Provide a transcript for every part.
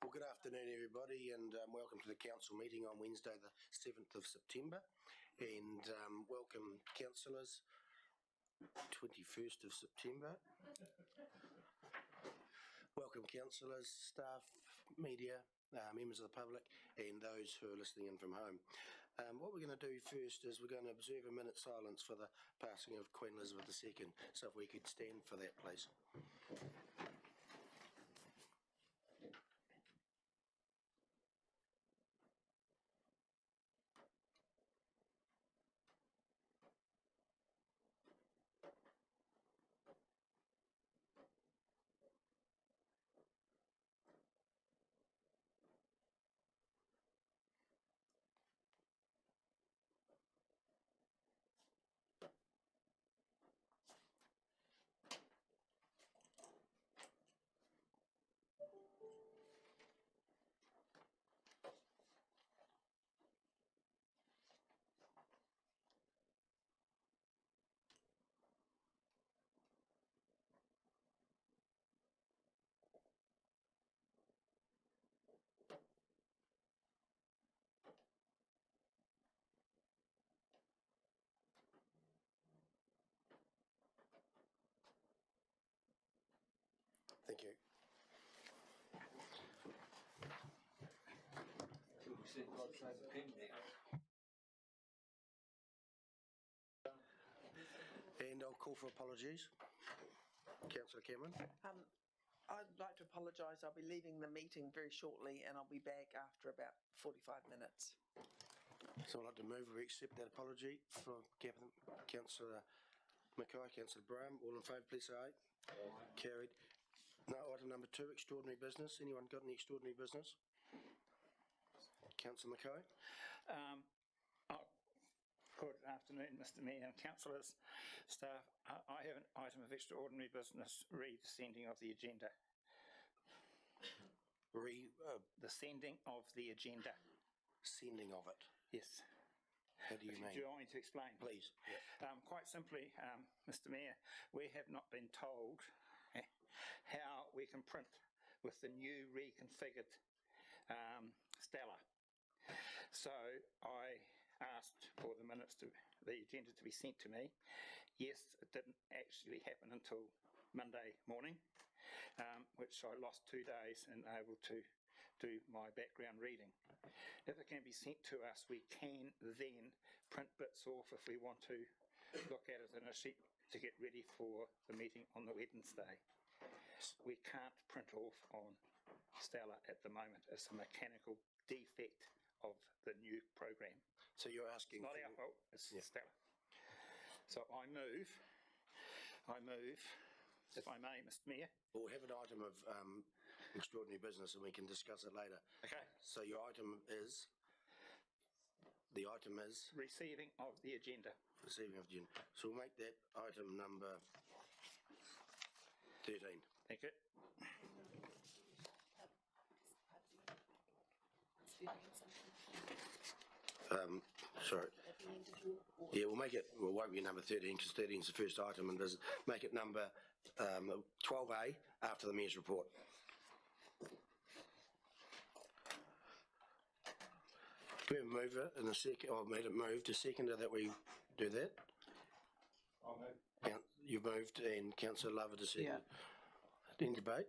Well, good afternoon, everybody, and welcome to the council meeting on Wednesday, the 7th of September. And welcome, councillors, 21st of September. Welcome, councillors, staff, media, members of the public, and those who are listening in from home. What we're going to do first is we're going to observe a minute's silence for the passing of Queen Elizabeth II. So if we could stand for that, please. Thank you. And I'll call for apologies. Councillor Cameron. I'd like to apologise. I'll be leaving the meeting very shortly and I'll be back after about 45 minutes. So I'd like to move or accept that apology from Councillor Mackay, Councillor Brown. All in favour, please say aye. Aye. Carried. No, item number 2, extraordinary business. Anyone got any extraordinary business? Councillor Mackay. Good afternoon, Mr Mayor and councillors, staff. I have an item of extraordinary business, re-descending of the agenda. The sending of the agenda. Sending of it? Yes. How do you mean? Do you want me to explain? Please. Yeah. Quite simply, Mr Mayor, we have not been told how we can print with the new reconfigured Stella. So I asked for the agenda to be sent to me. Yes, it didn't actually happen until Monday morning, which I lost 2 days and able to do my background reading. If it can be sent to us, we can then print bits off if we want to look at it in a sheet to get ready for the meeting on the Wednesday. We can't print off on Stella at the moment. It's a mechanical defect of the new program. So you're asking... It's not our fault, it's Stella. So I move, if I may, Mr Mayor. We'll have an item of extraordinary business and we can discuss it later. Okay. So your item is... The item is... Receiving of the agenda. Receiving of the agenda. So we'll make that item number 13. Thank you. Sorry. Yeah, we'll make it, well, it won't be number 13 because 13 is the first item, and does make it number 12A after the Mayor's report. Can we move it in a second? I've made it moved. A seconder that we do that. I'll move. You've moved and Councillor Lover to second. Yeah. Any debate?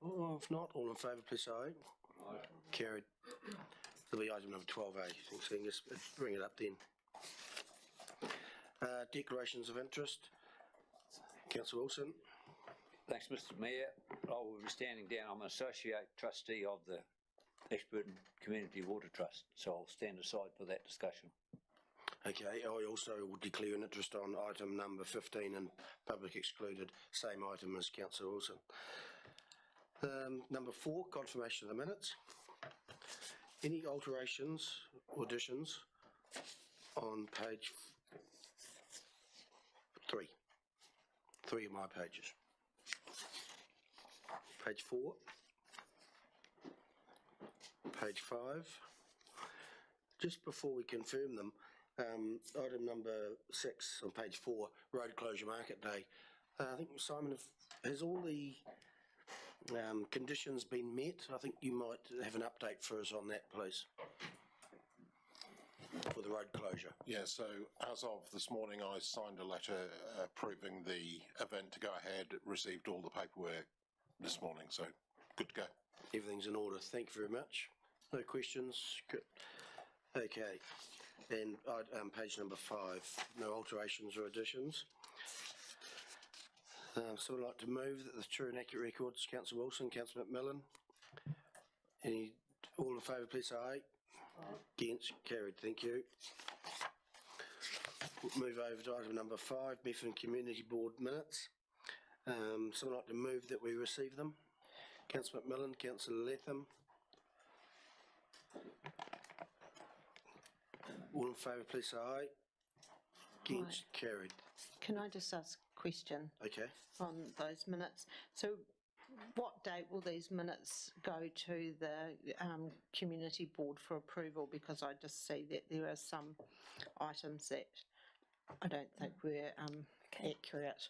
Oh, if not, all in favour, please say aye. Aye. Carried. It'll be item number 12A. So let's bring it up then. Declarations of interest. Councillor Wilson. Thanks, Mr Mayor. I will be standing down. I'm an associate trustee of the Ashburton Community Water Trust, so I'll stand aside for that discussion. Okay, I also will declare an interest on item number 15 and public excluded, same item as Councillor Wilson. Number 4, confirmation of the minutes. Any alterations or additions on page 3? 3 of my pages. Page 4. Page 5. Just before we confirm them, item number 6 on page 4, road closure market day. I think Simon has all the Conditions been met? I think you might have an update for us on that, please. For the road closure. Yeah, so as of this morning, I signed a letter approving the event to go ahead, received all the paperwork this morning, so good to go. Everything's in order. Thank you very much. No questions? Good. Okay. And page number 5, no alterations or additions. So I'd like to move that the true and accurate records, Councillor Wilson, Councillor McMillan. All in favour, please say aye. Against, carried. Thank you. We'll move over to item number 5, Methven Community Board minutes. Someone like to move that we receive them? Councillor McMillan, Councillor Latham. All in favour, please say aye. Against, carried. Can I just ask a question Okay. on those minutes? So what date will these minutes go to the community board for approval? Because I just see that there are some items that I don't think were accurate.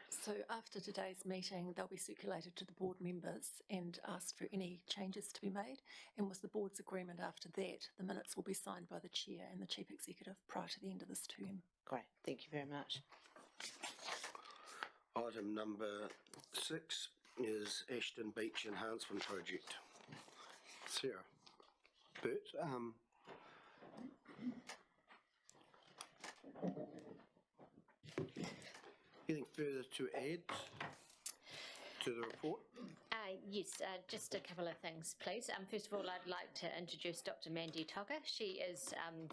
So after today's meeting, they'll be circulated to the board members and asked for any changes to be made. And with the board's agreement after that, the minutes will be signed by the chair and the chief executive prior to the end of this term. Great, thank you very much. Item number 6 is Ashton Beach Enhancement Project. Sarah. Bert, anything further to add to the report? Yes, just a couple of things, please. First of all, I'd like to introduce Dr. Mandy Togger. She is an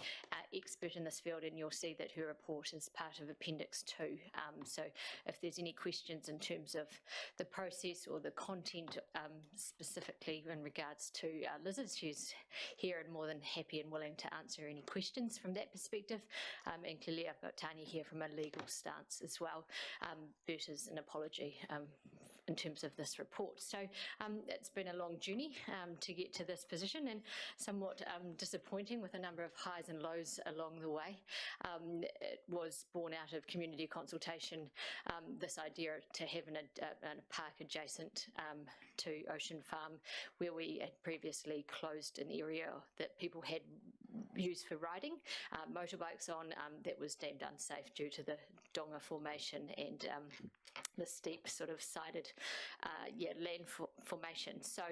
expert in this field, and you'll see that her report is part of Appendix 2. So if there's any questions in terms of the process or the content specifically in regards to lizards, she's here and more than happy and willing to answer any questions from that perspective. And clearly I've got Tanya here from a legal stance as well. Bert is an apology in terms of this report. So it's been a long journey to get to this position, and somewhat disappointing with a number of highs and lows along the way. It was born out of community consultation, this idea to have a park adjacent to Ocean Farm, where we had previously closed an area that people had used for riding motorbikes on, that was deemed unsafe due to the donga formation and the steep sort of sided land formation. So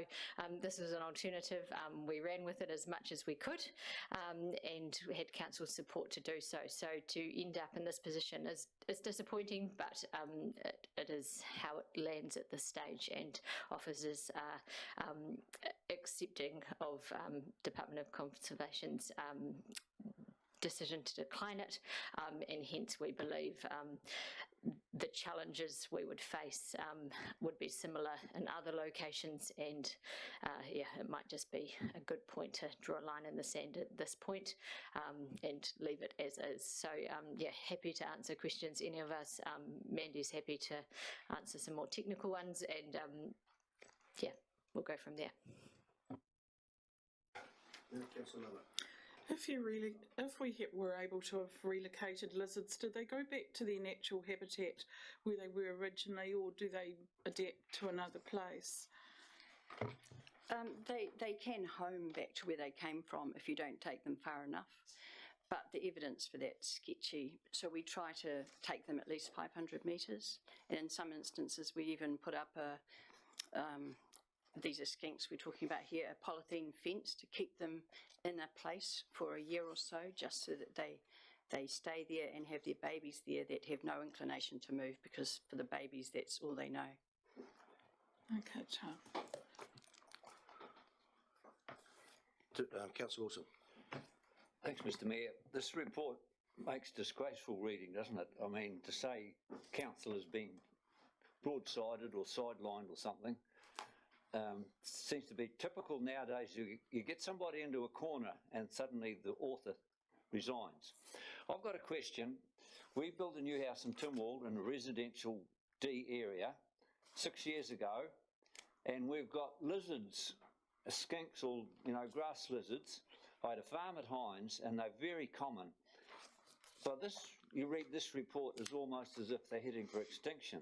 this was an alternative. We ran with it as much as we could, and we had council support to do so. So to end up in this position is disappointing, but it is how it lands at this stage, and officers are accepting of Department of Conservation's decision to decline it, and hence we believe the challenges we would face would be similar in other locations, and it might just be a good point to draw a line in the sand at this point and leave it as is. So happy to answer questions, any of us. Mandy's happy to answer some more technical ones, and we'll go from there. Councillor Miller. If we were able to have relocated lizards, do they go back to their natural habitat where they were originally, or do they adapt to another place? They can home back to where they came from if you don't take them far enough, but the evidence for that's sketchy. So we try to take them at least 500 metres, and in some instances we even put up these are skinks we're talking about here, a polythene fence to keep them in a place for a year or so, just so that they stay there and have their babies there that have no inclination to move, because for the babies that's all they know. Okay, Charles. Councillor Wilson. Thanks, Mr Mayor. This report makes disgraceful reading, doesn't it? I mean, to say council has been broadsided or sidelined or something seems to be typical nowadays. You get somebody into a corner and suddenly the author resigns. I've got a question. We built a new house in Timwall in a residential D area 6 years ago, and we've got lizards, skinks or grass lizards. I had a farm at Hines, and they're very common. So you read this report as almost as if they're heading for extinction.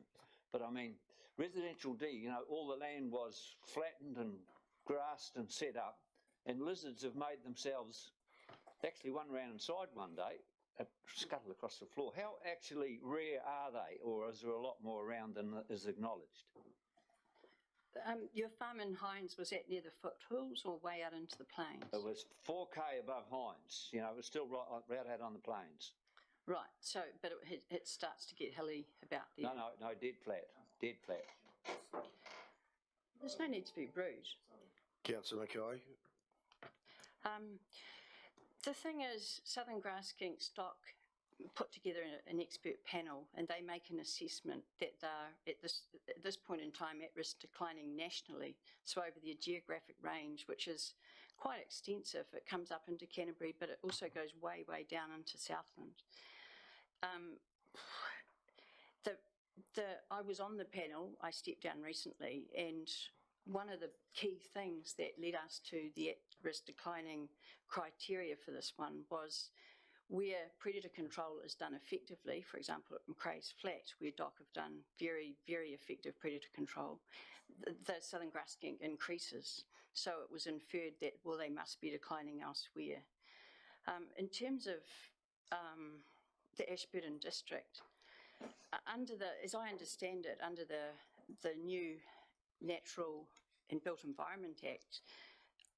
But I mean, residential D, you know, all the land was flattened and grassed and set up, and lizards have made themselves, actually one ran inside one day, scuttled across the floor. How actually rare are they, or is there a lot more around than is acknowledged? Your farm in Hines, was that near the foothills or way out into the plains? It was 4K above Hines, you know, it was still right out on the plains. Right, so, but it starts to get hilly about there. No, dead flat, dead flat. There's no need to be rude. Councillor Mackay. The thing is, Southern Grass Skink Stock put together an expert panel, and they make an assessment that they're at this point in time at risk declining nationally. So over their geographic range, which is quite extensive, it comes up into Canterbury, but it also goes way, way down into Southland. I was on the panel, I stepped down recently, and one of the key things that led us to the at-risk declining criteria for this one was where predator control is done effectively, for example at McRae's Flat, where DOC have done very, very effective predator control, the southern grass skink increases. So it was inferred that, well, they must be declining elsewhere. In terms of the Ashburton District, as I understand it, under the new Natural and Built Environment Act,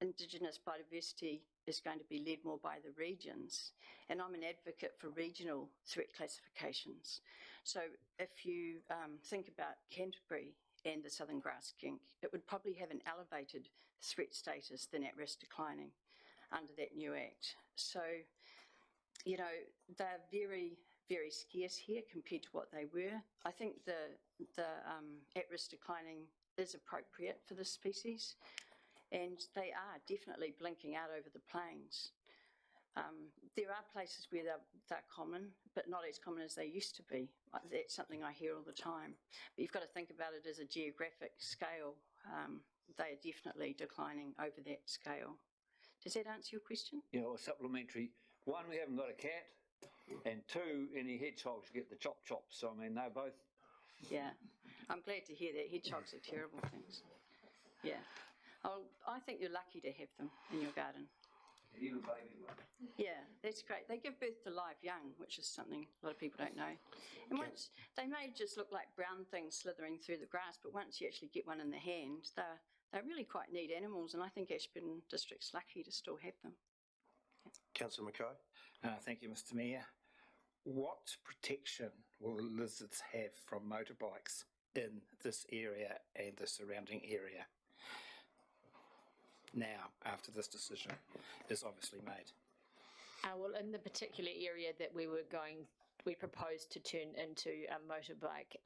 Indigenous biodiversity is going to be led more by the regions, and I'm an advocate for regional threat classifications. So if you think about Canterbury and the southern grass skink, it would probably have an elevated threat status than at risk declining under that new act. So, you know, they're very, very scarce here compared to what they were. I think the at risk declining is appropriate for this species, and they are definitely blinking out over the plains. There are places where they're common, but not as common as they used to be. That's something I hear all the time. But you've got to think about it as a geographic scale. They are definitely declining over that scale. Does that answer your question? Yeah, or supplementary. One, we haven't got a cat, and two, any hedgehogs get the chops. So, I mean, they're both... Yeah, I'm glad to hear that. Hedgehogs are terrible things. Yeah. Oh, I think you're lucky to have them in your garden. Even baby one. Yeah, that's great. They give birth to live young, which is something a lot of people don't know. And once they may just look like brown things slithering through the grass, but once you actually get one in the hand, they're really quite neat animals, and I think Ashburton District's lucky to still have them. Councillor Mackay. Thank you, Mr. Mayor. What protection will lizards have from motorbikes in this area and the surrounding area now, after this decision is obviously made? Well, in the particular area that we proposed to turn into a motorbike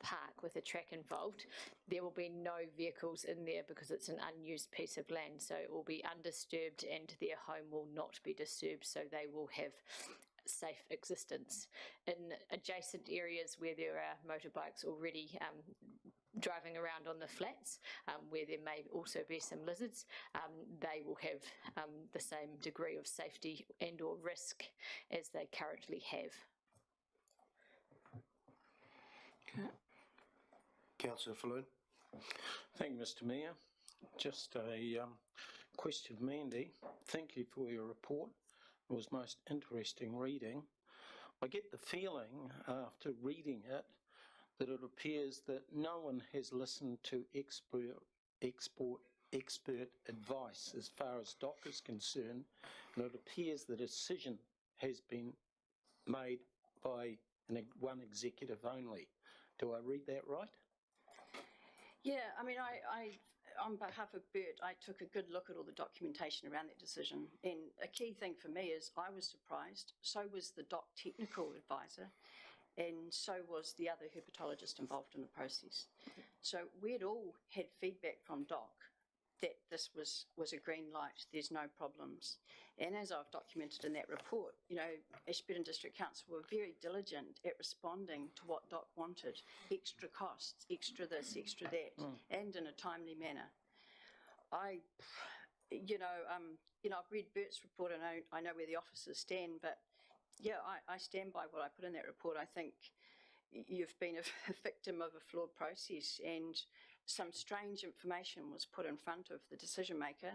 park with a track involved, there will be no vehicles in there because it's an unused piece of land, so it will be undisturbed and their home will not be disturbed, so they will have safe existence. In adjacent areas where there are motorbikes already driving around on the flats, where there may also be some lizards, they will have the same degree of safety and or risk as they currently have. Okay. Councillor Falloon. Thank you, Mr. Mayor. Just a question, Mandy. Thank you for your report. It was most interesting reading. I get the feeling after reading it that it appears that no one has listened to expert advice as far as DOC is concerned, and it appears the decision has been made by one executive only. Do I read that right? Yeah, I mean, I on behalf of Bert, I took a good look at all the documentation around that decision, and a key thing for me is I was surprised, so was the DOC technical advisor, and so was the other herpetologist involved in the process. So we'd all had feedback from DOC that this was a green light, there's no problems. And as I've documented in that report, you know, Ashburton District Council were very diligent at responding to what DOC wanted, extra costs, extra this, extra that, and in a timely manner. I've read Bert's report and I know where the officers stand, but yeah, I stand by what I put in that report. I think you've been a victim of a flawed process, and some strange information was put in front of the decision maker,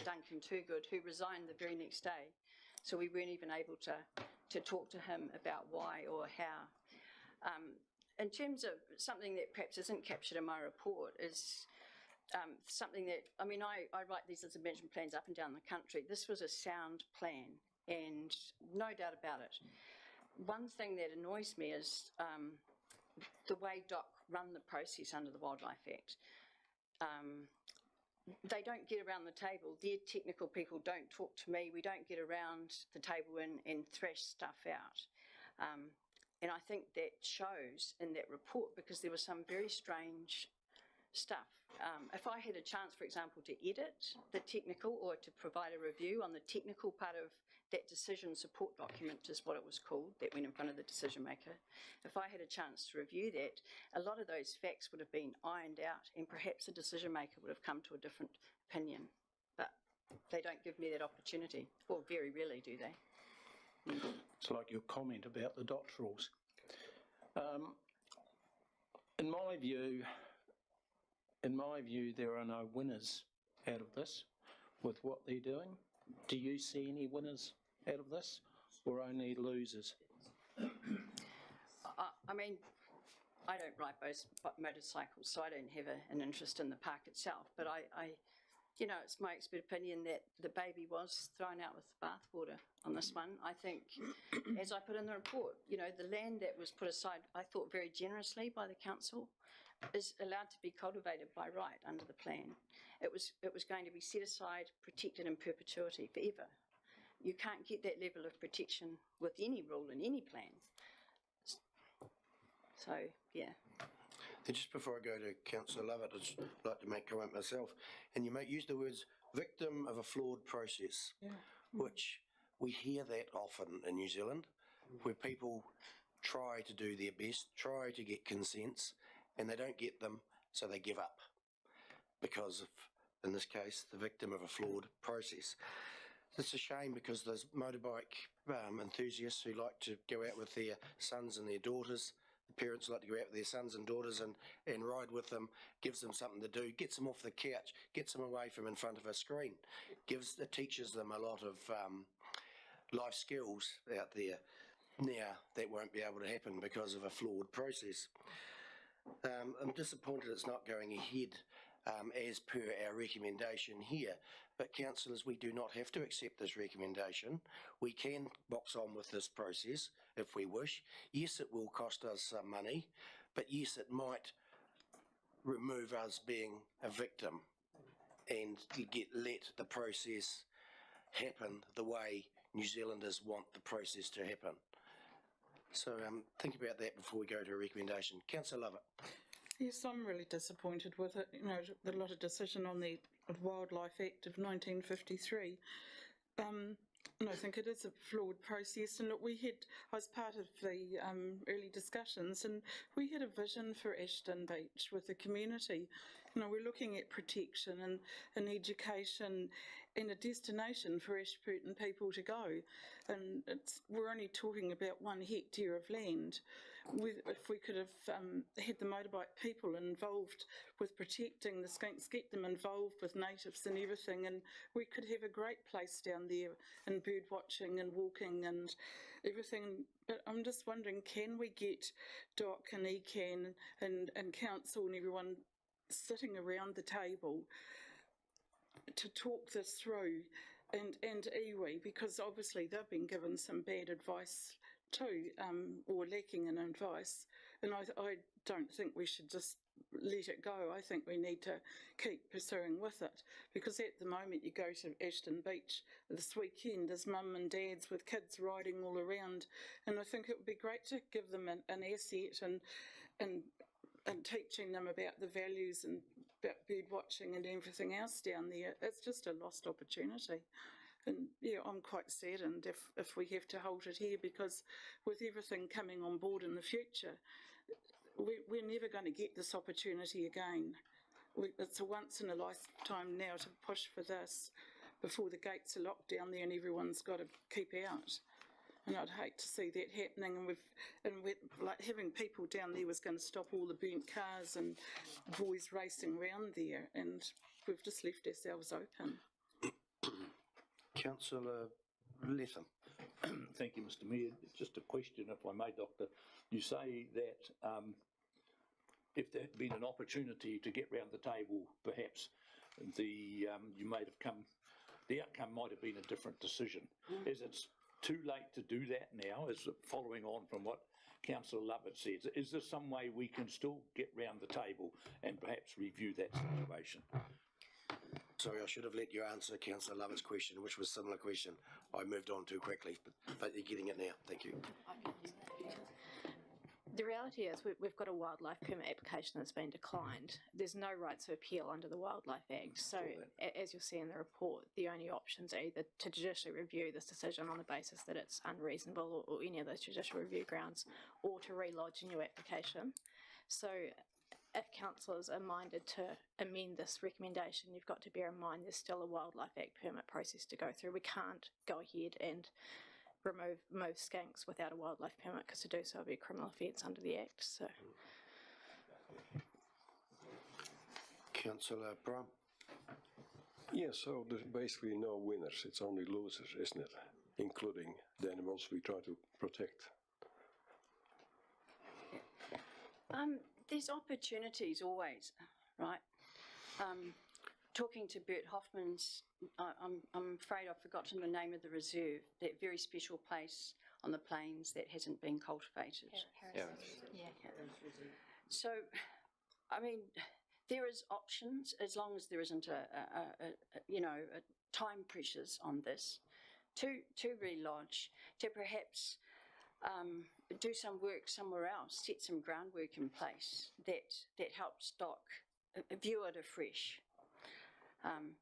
Duncan Toogood, who resigned the very next day. So we weren't even able to talk to him about why or how. In terms of something that perhaps isn't captured in my report is something that, I mean, I write these lizard management plans up and down the country. This was a sound plan, and no doubt about it. One thing that annoys me is the way DOC run the process under the Wildlife Act. They don't get around the table. Their technical people don't talk to me. We don't get around the table and thrash stuff out. And I think that shows in that report, because there was some very strange stuff. If I had a chance, for example, to edit the technical or to provide a review on the technical part of that decision support document, is what it was called, that went in front of the decision maker. If I had a chance to review that, a lot of those facts would have been ironed out, and perhaps the decision maker would have come to a different opinion. But they don't give me that opportunity, or very rarely do they. It's like your comment about the DOT rules. In my view, there are no winners out of this with what they're doing. Do you see any winners out of this, or only losers? I mean, I don't ride motorcycles, so I don't have an interest in the park itself. But I you know, it's my expert opinion that the baby was thrown out with the bathwater on this one. I think, as I put in the report, you know, the land that was put aside, I thought very generously by the council, is allowed to be cultivated by right under the plan. It was going to be set aside, protected in perpetuity forever. You can't get that level of protection with any rule in any plan. So, yeah. And just before I go to Councillor Lovett, I'd just like to make a comment myself. And you use the words victim of a flawed process, which we hear that often in New Zealand, where people try to do their best, try to get consents, and they don't get them, so they give up because of, in this case, the victim of a flawed process. It's a shame, because there's motorbike enthusiasts who like to go out with their sons and their daughters. The parents like to go out with their sons and daughters and ride with them, gives them something to do, gets them off the couch, gets them away from in front of a screen, teaches them a lot of life skills out there. Now, that won't be able to happen because of a flawed process. I'm disappointed it's not going ahead as per our recommendation here. But councillors, we do not have to accept this recommendation. We can box on with this process if we wish. Yes, it will cost us some money, but yes, it might remove us being a victim and let the process happen the way New Zealanders want the process to happen. So think about that before we go to a recommendation. Councillor Lovett. Yes, I'm really disappointed with it. You know, the lot of decision on the Wildlife Act of 1953. And I think it is a flawed process. And look, I was part of the early discussions, and we had a vision for Ashton Beach with the community. You know, we're looking at protection and education and a destination for Ashburton people to go. And we're only talking about 1 hectare of land. If we could have had the motorbike people involved with protecting the skinks, get them involved with natives and everything, and we could have a great place down there and bird watching and walking and everything. But I'm just wondering, can we get DOC and ECAN and council and everyone sitting around the table to talk this through, and iwi, because obviously they've been given some bad advice too, or lacking in advice, and I don't think we should just let it go. I think we need to keep pursuing with it, because at the moment you go to Ashton Beach this weekend, there's mum and dads with kids riding all around, and I think it would be great to give them an asset and teaching them about the values and about bird watching and everything else down there. It's just a lost opportunity. And yeah, I'm quite saddened if we have to halt it here, because with everything coming on board in the future, we're never going to get this opportunity again. It's a once in a lifetime now to push for this before the gates are locked down there and everyone's got to keep out. And I'd hate to see that happening, and like having people down there was going to stop all the burnt cars and boys racing around there, and we've just left ourselves open. Councillor Latham. Thank you, Mr Mayor. Just a question, if I may, Doctor. You say that if there had been an opportunity to get round the table, perhaps the outcome might have been a different decision. Is it too late to do that now? Is it following on from what Councillor Lovett says? Is there some way we can still get round the table and perhaps review that situation? Sorry, I should have let you answer Councillor Lovett's question, which was a similar question. I moved on too quickly, but you're getting it now. Thank you. The reality is we've got a wildlife permit application that's been declined. There's no right to appeal under the Wildlife Act. So as you'll see in the report, the only options are either to judicially review this decision on the basis that it's unreasonable or any of those judicial review grounds, or to relodge a new application. So if councillors are minded to amend this recommendation, you've got to bear in mind there's still a Wildlife Act permit process to go through. We can't go ahead and remove skanks without a wildlife permit, because to do so would be a criminal offence under the Act. So, Councillor Brown. Yeah, so there's basically no winners, it's only losers, isn't it? Including the animals we try to protect. There's opportunities always, right? Talking to Bert Hoffman's, I'm afraid I've forgotten the name of the reserve, that very special place on the plains that hasn't been cultivated. Yeah. So, I mean, there is options as long as there isn't a time pressures on this to relodge, to perhaps do some work somewhere else, set some groundwork in place that helps stock, view it afresh.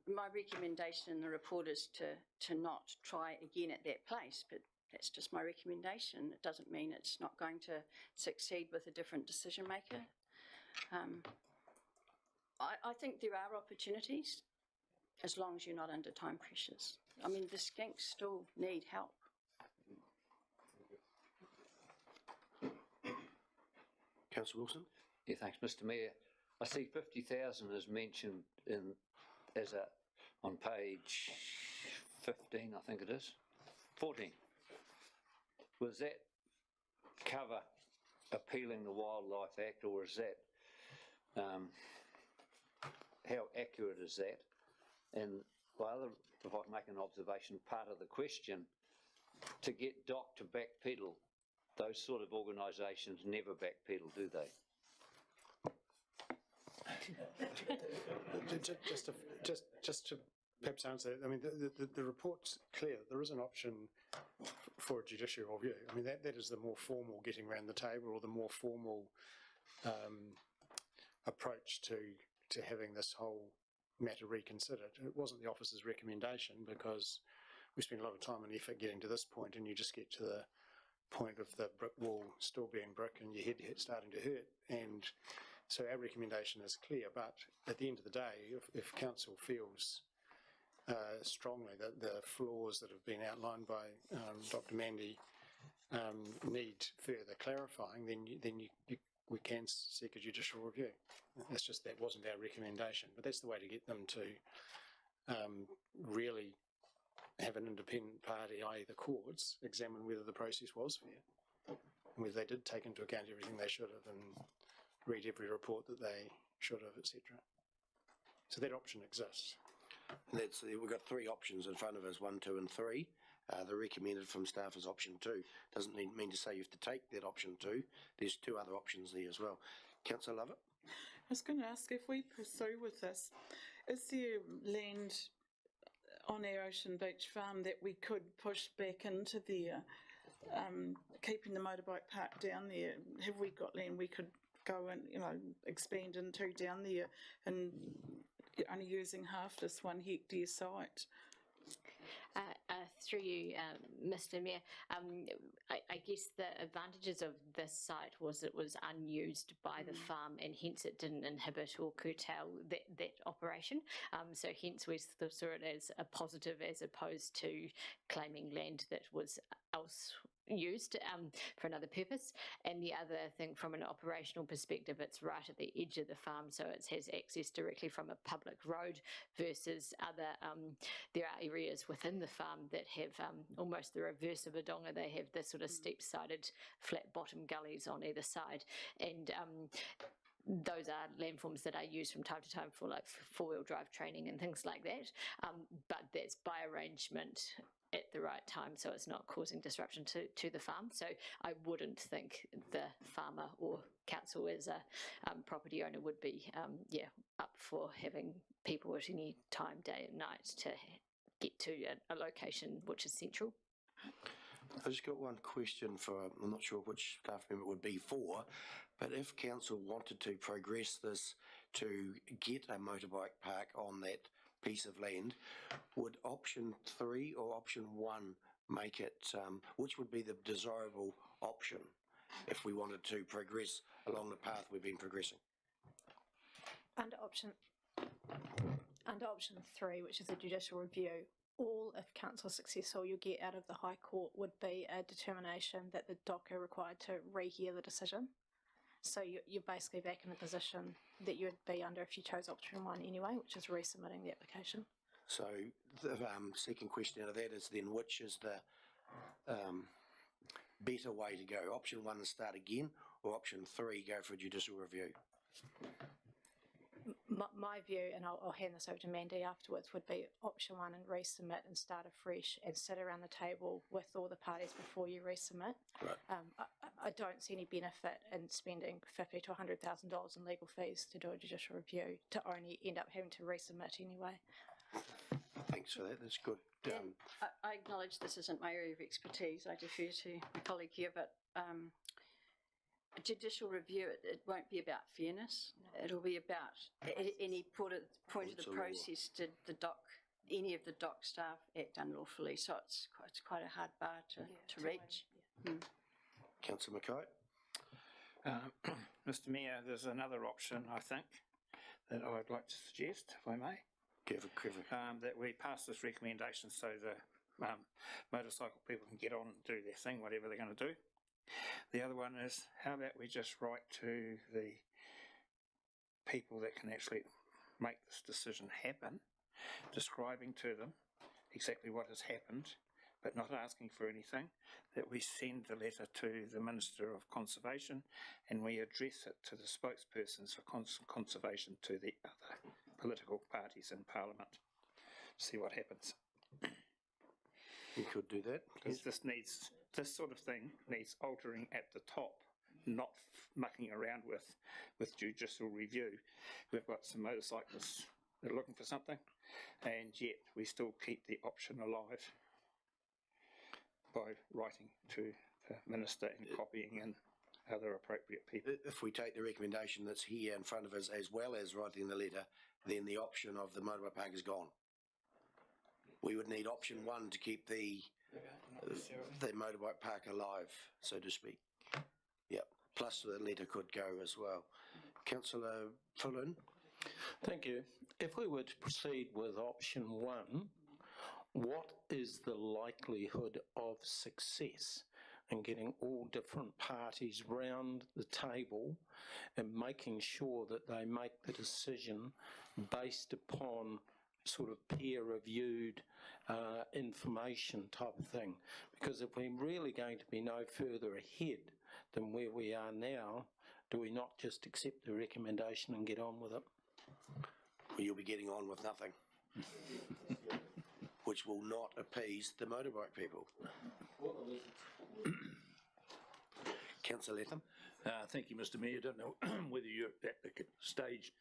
My recommendation in the report is to not try again at that place, but that's just my recommendation. It doesn't mean it's not going to succeed with a different decision maker. I think there are opportunities as long as you're not under time pressures. I mean, the skinks still need help. Councillor Wilson. Yeah, thanks, Mr Mayor. I see 50,000 is mentioned on page 15, I think it is, 14. Was that cover appealing the Wildlife Act, or is that, how accurate is that? And if I can make an observation, part of the question, to get DOC to backpedal, those sort of organisations never backpedal, do they? Just to perhaps answer that, I mean, the report's clear. There is an option for a judicial review. I mean, that is the more formal getting around the table, or the more formal approach to having this whole matter reconsidered. It wasn't the officer's recommendation, because we spent a lot of time and effort getting to this point, and you just get to the point of the brick wall still being brick and your head starting to hurt. And so our recommendation is clear, but at the end of the day, if council feels strongly that the flaws that have been outlined by Dr. Mandy need further clarifying, then we can seek a judicial review. It's just that wasn't our recommendation, but that's the way to get them to really have an independent party, i.e. the courts, examine whether the process was fair, and whether they did take into account everything they should have and read every report that they should have, etc. So that option exists. We've got three options in front of us, 1, 2 and 3. The recommended from staff is option 2. Doesn't mean to say you have to take that option 2. There's 2 other options there as well. Councillor Lovett? I was going to ask, if we pursue with this, is there land on our Ocean Beach farm that we could push back into there, keeping the motorbike park down there? Have we got land we could go and expand into down there, and only using half this 1 hectare site? Through you, Mr Mayor, I guess the advantages of this site was it was unused by the farm, and hence it didn't inhibit or curtail that operation. So hence we saw it as a positive, as opposed to claiming land that was used for another purpose. And the other thing, from an operational perspective, it's right at the edge of the farm, so it has access directly from a public road versus other, there are areas within the farm that have almost the reverse of a donga. They have the sort of steep-sided, flat-bottom gullies on either side. And those are landforms that are used from time to time for like four-wheel drive training and things like that. But that's by arrangement at the right time, so it's not causing disruption to the farm. So I wouldn't think the farmer or council as a property owner would be up for having people at any time, day and night, to get to a location which is central. I just got one question for, I'm not sure which staff member it would be for, but if council wanted to progress this to get a motorbike park on that piece of land, would option 3 or option 1 make it, which would be the desirable option if we wanted to progress along the path we've been progressing? Under option 3, which is a judicial review, all, if council is successful, you'll get out of the High Court would be a determination that the DOC are required to rehear the decision. So you're basically back in the position that you'd be under if you chose option 1 anyway, which is resubmitting the application. So the second question out of that is then, which is the better way to go? Option 1 is start again, or option 3 go for judicial review? My view, and I'll hand this over to Mandy afterwards, would be option 1 and resubmit and start afresh and sit around the table with all the parties before you resubmit. Right. I don't see any benefit in spending $50,000 to $100,000 in legal fees to do a judicial review to only end up having to resubmit anyway. Thanks for that, that's good. I acknowledge this isn't my area of expertise. I defer to my colleague here, but a judicial review, it won't be about fairness. It'll be about any point of the process did the DOC, any of the DOC staff act unlawfully. So it's quite a hard bar to reach. Councillor Mackay? Mr Mayor, there's another option, I think, that I would like to suggest, if I may. That we pass this recommendation so the motorcycle people can get on and do their thing, whatever they're going to do. The other one is, how about we just write to the people that can actually make this decision happen, describing to them exactly what has happened, but not asking for anything, that we send the letter to the Minister of Conservation and we address it to the spokespersons for conservation to the other political parties in Parliament. See what happens. We could do that. This sort of thing needs altering at the top, not mucking around with judicial review. We've got some motorcyclists that are looking for something, and yet we still keep the option alive by writing to the Minister and copying in other appropriate people. If we take the recommendation that's here in front of us as well as writing the letter, then the option of the motorbike park is gone. We would need option 1 to keep the motorbike park alive, so to speak. Yep. Plus the letter could go as well. Councillor Fullen? Thank you. If we were to proceed with option 1, what is the likelihood of success in getting all different parties round the table and making sure that they make the decision based upon sort of peer-reviewed information type of thing? Because if we're really going to be no further ahead than where we are now, do we not just accept the recommendation and get on with it? Well, you'll be getting on with nothing, which will not appease the motorbike people. Councillor Latham? Thank you, Mr Mayor. I don't know whether you're at the stage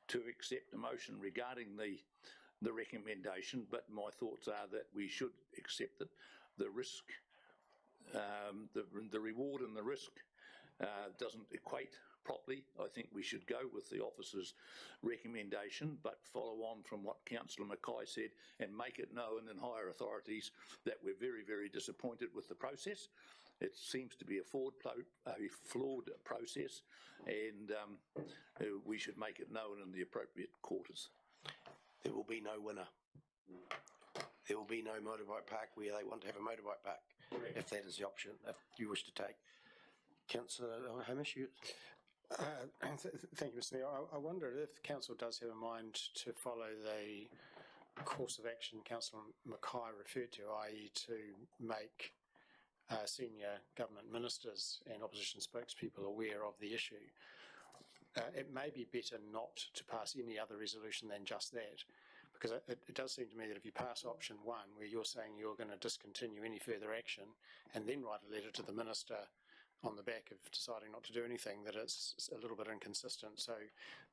to accept a motion regarding the recommendation, but my thoughts are that we should accept that the risk, the reward and the risk doesn't equate properly. I think we should go with the officer's recommendation, but follow on from what Councillor Mackay said and make it known in higher authorities that we're very, very disappointed with the process. It seems to be a flawed process, and we should make it known in the appropriate quarters. There will be no winner. There will be no motorbike park where they want to have a motorbike park. if that is the option, if you wish to take. Councillor Hamish, you? Thank you, Mr Mayor. I wonder if Council does have a mind to follow the course of action Councillor Mackay referred to, i.e. to make senior government ministers and opposition spokespeople aware of the issue. It may be better not to pass any other resolution than just that, because it does seem to me that if you pass option 1, where you're saying you're going to discontinue any further action and then write a letter to the minister on the back of deciding not to do anything, that it's a little bit inconsistent. So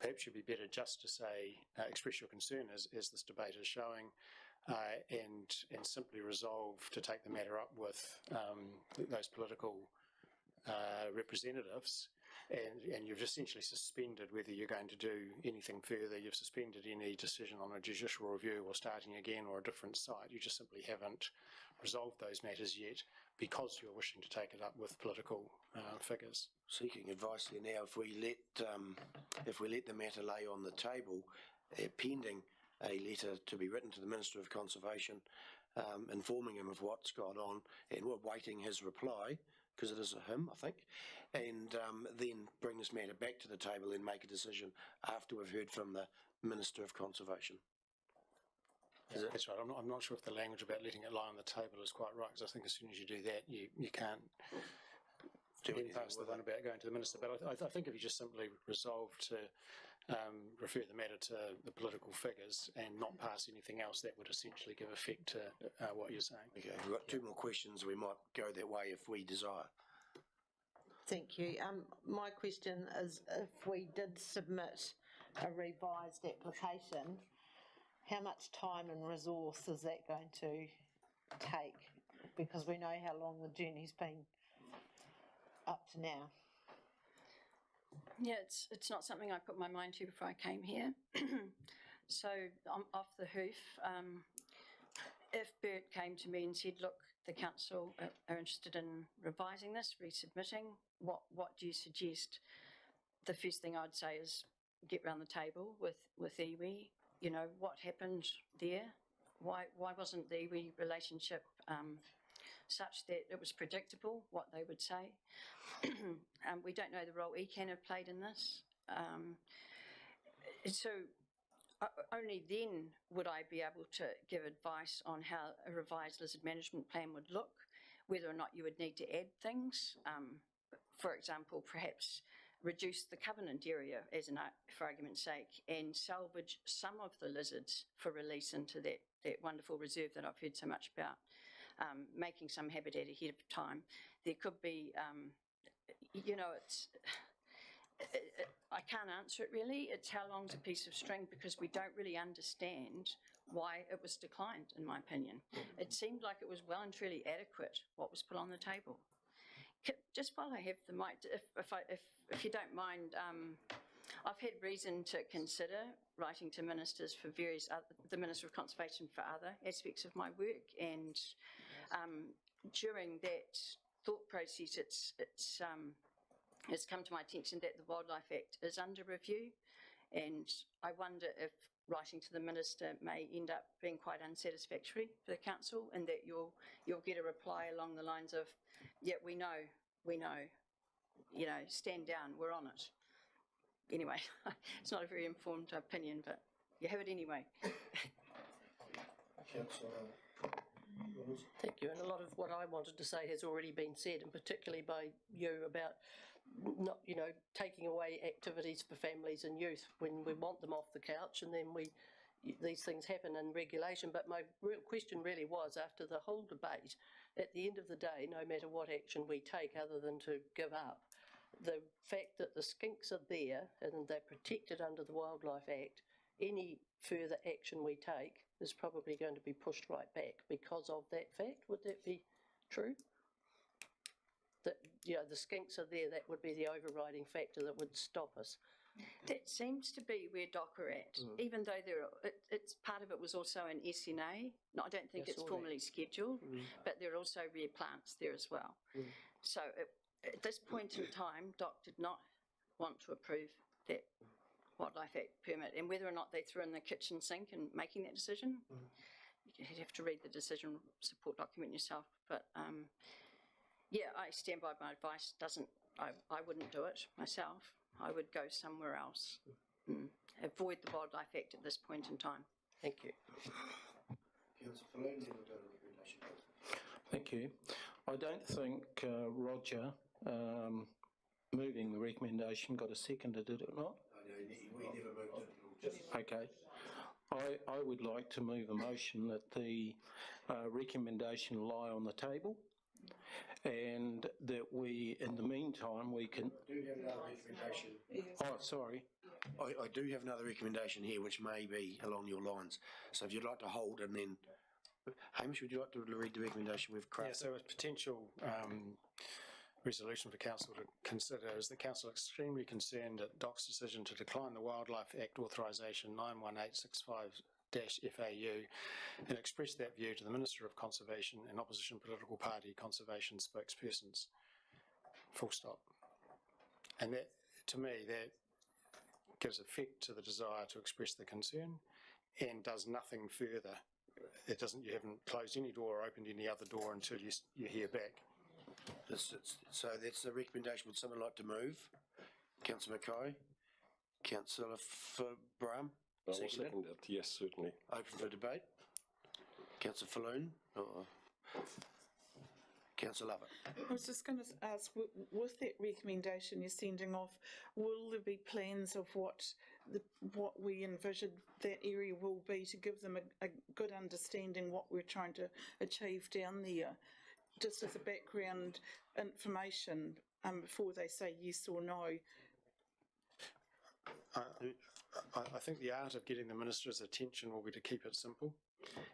perhaps you'd be better just to say, express your concern as this debate is showing, and simply resolve to take the matter up with those political representatives, and you've essentially suspended whether you're going to do anything further. You've suspended any decision on a judicial review or starting again or a different site. You just simply haven't resolved those matters yet because you're wishing to take it up with political figures. Seeking advice here now, if we let the matter lay on the table, pending a letter to be written to the Minister of Conservation, informing him of what's gone on, and we're waiting his reply, because it is a him, I think, and then bring this matter back to the table and make a decision after we've heard from the Minister of Conservation. That's right. I'm not sure if the language about letting it lie on the table is quite right, because I think as soon as you do that, you can't do anything past the one about going to the Minister. But I think if you just simply resolve to refer the matter to the political figures and not pass anything else, that would essentially give effect to what you're saying. Okay, we've got 2 more questions. We might go that way if we desire. Thank you. My question is, if we did submit a revised application, how much time and resource is that going to take? Because we know how long the journey's been up to now. Yeah, it's not something I put my mind to before I came here. So I'm off the hoof. If Bert came to me and said, look, the council are interested in revising this, resubmitting, what do you suggest? The first thing I'd say is get round the table with iwi. You know, what happened there? Why wasn't the iwi relationship such that it was predictable what they would say? We don't know the role ECAN have played in this. So only then would I be able to give advice on how a revised lizard management plan would look, whether or not you would need to add things. For example, perhaps reduce the covenant area, for argument's sake, and salvage some of the lizards for release into that wonderful reserve that I've heard so much about, making some habitat ahead of time. There could be, I can't answer it really. It's how long's a piece of string, because we don't really understand why it was declined, in my opinion. It seemed like it was well and truly adequate, what was put on the table. Just while I have the mic, if you don't mind, I've had reason to consider writing to ministers for various other, the Minister of Conservation for other aspects of my work, and during that thought process, it's come to my attention that the Wildlife Act is under review, and I wonder if writing to the minister may end up being quite unsatisfactory for the council, and that you'll get a reply along the lines of, yeah, we know, stand down, we're on it. Anyway, it's not a very informed opinion, but you have it anyway. Thank you. And a lot of what I wanted to say has already been said, and particularly by you about not, taking away activities for families and youth when we want them off the couch, and then these things happen in regulation. But my real question really was, after the whole debate, at the end of the day, no matter what action we take other than to give up, the fact that the skinks are there and they're protected under the Wildlife Act, any further action we take is probably going to be pushed right back because of that fact. Would that be true? That, the skinks are there, that would be the overriding factor that would stop us. That seems to be where DOC are at, even though it's part of it was also an SNA. No, I don't think it's formally scheduled, but there are also rare plants there as well. So at this point in time, DOC did not want to approve that Wildlife Act permit, and whether or not they threw in the kitchen sink in making that decision, you'd have to read the decision support document yourself, but, yeah, I stand by my advice. I wouldn't do it myself. I would go somewhere else. Avoid the Wildlife Act at this point in time. Thank you. Thank you. I don't think Roger moving the recommendation got a seconder, did it not? We never moved it. Okay. I would like to move a motion that the recommendation lie on the table and that we, in the meantime, we can... I do have another recommendation. Oh, sorry. I do have another recommendation here which may be along your lines. So if you'd like to hold and then... Hamish, would you like to read the recommendation we've crafted? Yeah, so a potential resolution for council to consider is the council extremely concerned at DOC's decision to decline the Wildlife Act authorisation 91865-FAU and express that view to the Minister of Conservation and opposition political party conservation spokespersons. Full stop. And that, to me, that gives effect to the desire to express the concern and does nothing further. It doesn't. You haven't closed any door or opened any other door until you hear back. So that's the recommendation. Would someone like to move? Councillor Mackay? Councillor Bram? I will second that, yes, certainly. Open for debate. Councillor Falloon? Or Councillor Lovett? I was just going to ask, with that recommendation you're sending off, will there be plans of what we envision that area will be to give them a good understanding what we're trying to achieve down there? Just as a background information before they say yes or no. I think the art of getting the Minister's attention will be to keep it simple,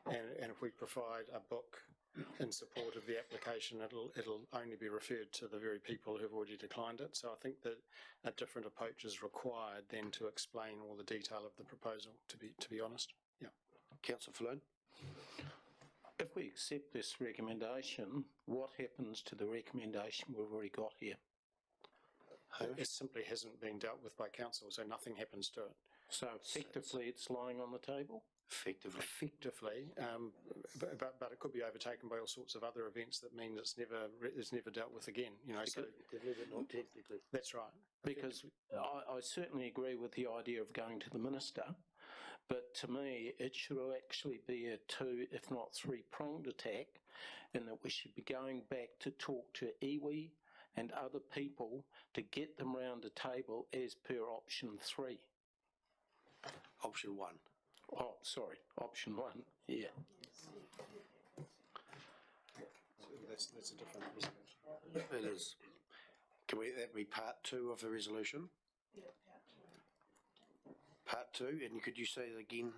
and if we provide a book in support of the application, it'll only be referred to the very people who've already declined it. So I think that a different approach is required then to explain all the detail of the proposal. To be honest, yeah. Councillor Falloon? If we accept this recommendation, what happens to the recommendation we've already got here? It simply hasn't been dealt with by council, so nothing happens to it. So effectively it's lying on the table? Effectively, but it could be overtaken by all sorts of other events that mean it's never dealt with again. You know, so not technically. That's right. Because I certainly agree with the idea of going to the Minister, but to me it should actually be a 2, if not 3-pronged attack, in that we should be going back to talk to iwi and other people to get them round the table as per option 3. Option 1. Oh, sorry, option 1, yeah. So that's a different resolution. It is. Can that be part 2 of the resolution? Yeah, part 2, and could you say it again?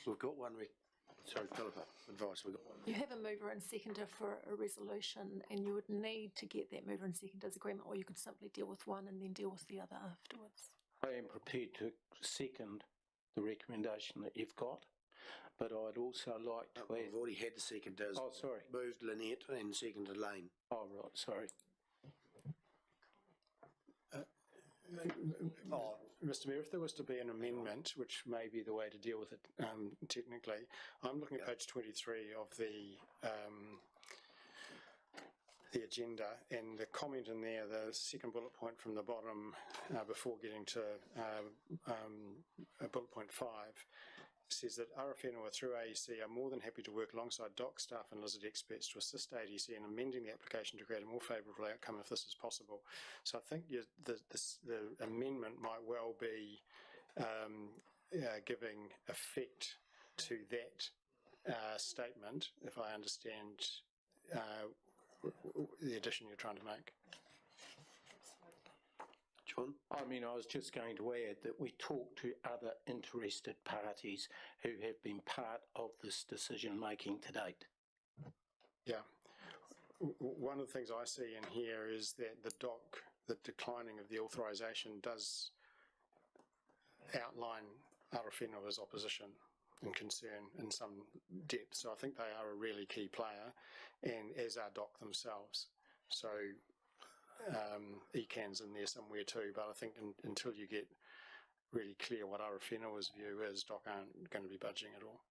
We've got one. Sorry, Philippa, advice. We've got one. You have a mover and seconder for a resolution, and you would need to get that mover and seconder's agreement, or you could simply deal with one and then deal with the other afterwards. I am prepared to second the recommendation that you've got, but I'd also like to add... We've already had the seconders. Oh, sorry. Moved Lynette and seconded Lane. Oh, right, sorry. Mr Mayor, if there was to be an amendment, which may be the way to deal with it technically, I'm looking at page 23 of the agenda, and the comment in there, the second bullet point from the bottom before getting to bullet point 5, says that Arawhenua through AEC are more than happy to work alongside DOC staff and lizard experts to assist AEC in amending the application to create a more favourable outcome if this is possible. So I think the amendment might well be giving effect to that statement, if I understand the addition you're trying to make. John? I mean, I was just going to add that we talk to other interested parties who have been part of this decision-making to date. Yeah. One of the things I see in here is that the declining of the authorisation does outline Arawhenua's opposition and concern in some depth. So I think they are a really key player, and as are DOC themselves. So ECAN's in there somewhere too, but I think until you get really clear what Arawhenaua's view is. DOC aren't going to be budging at all.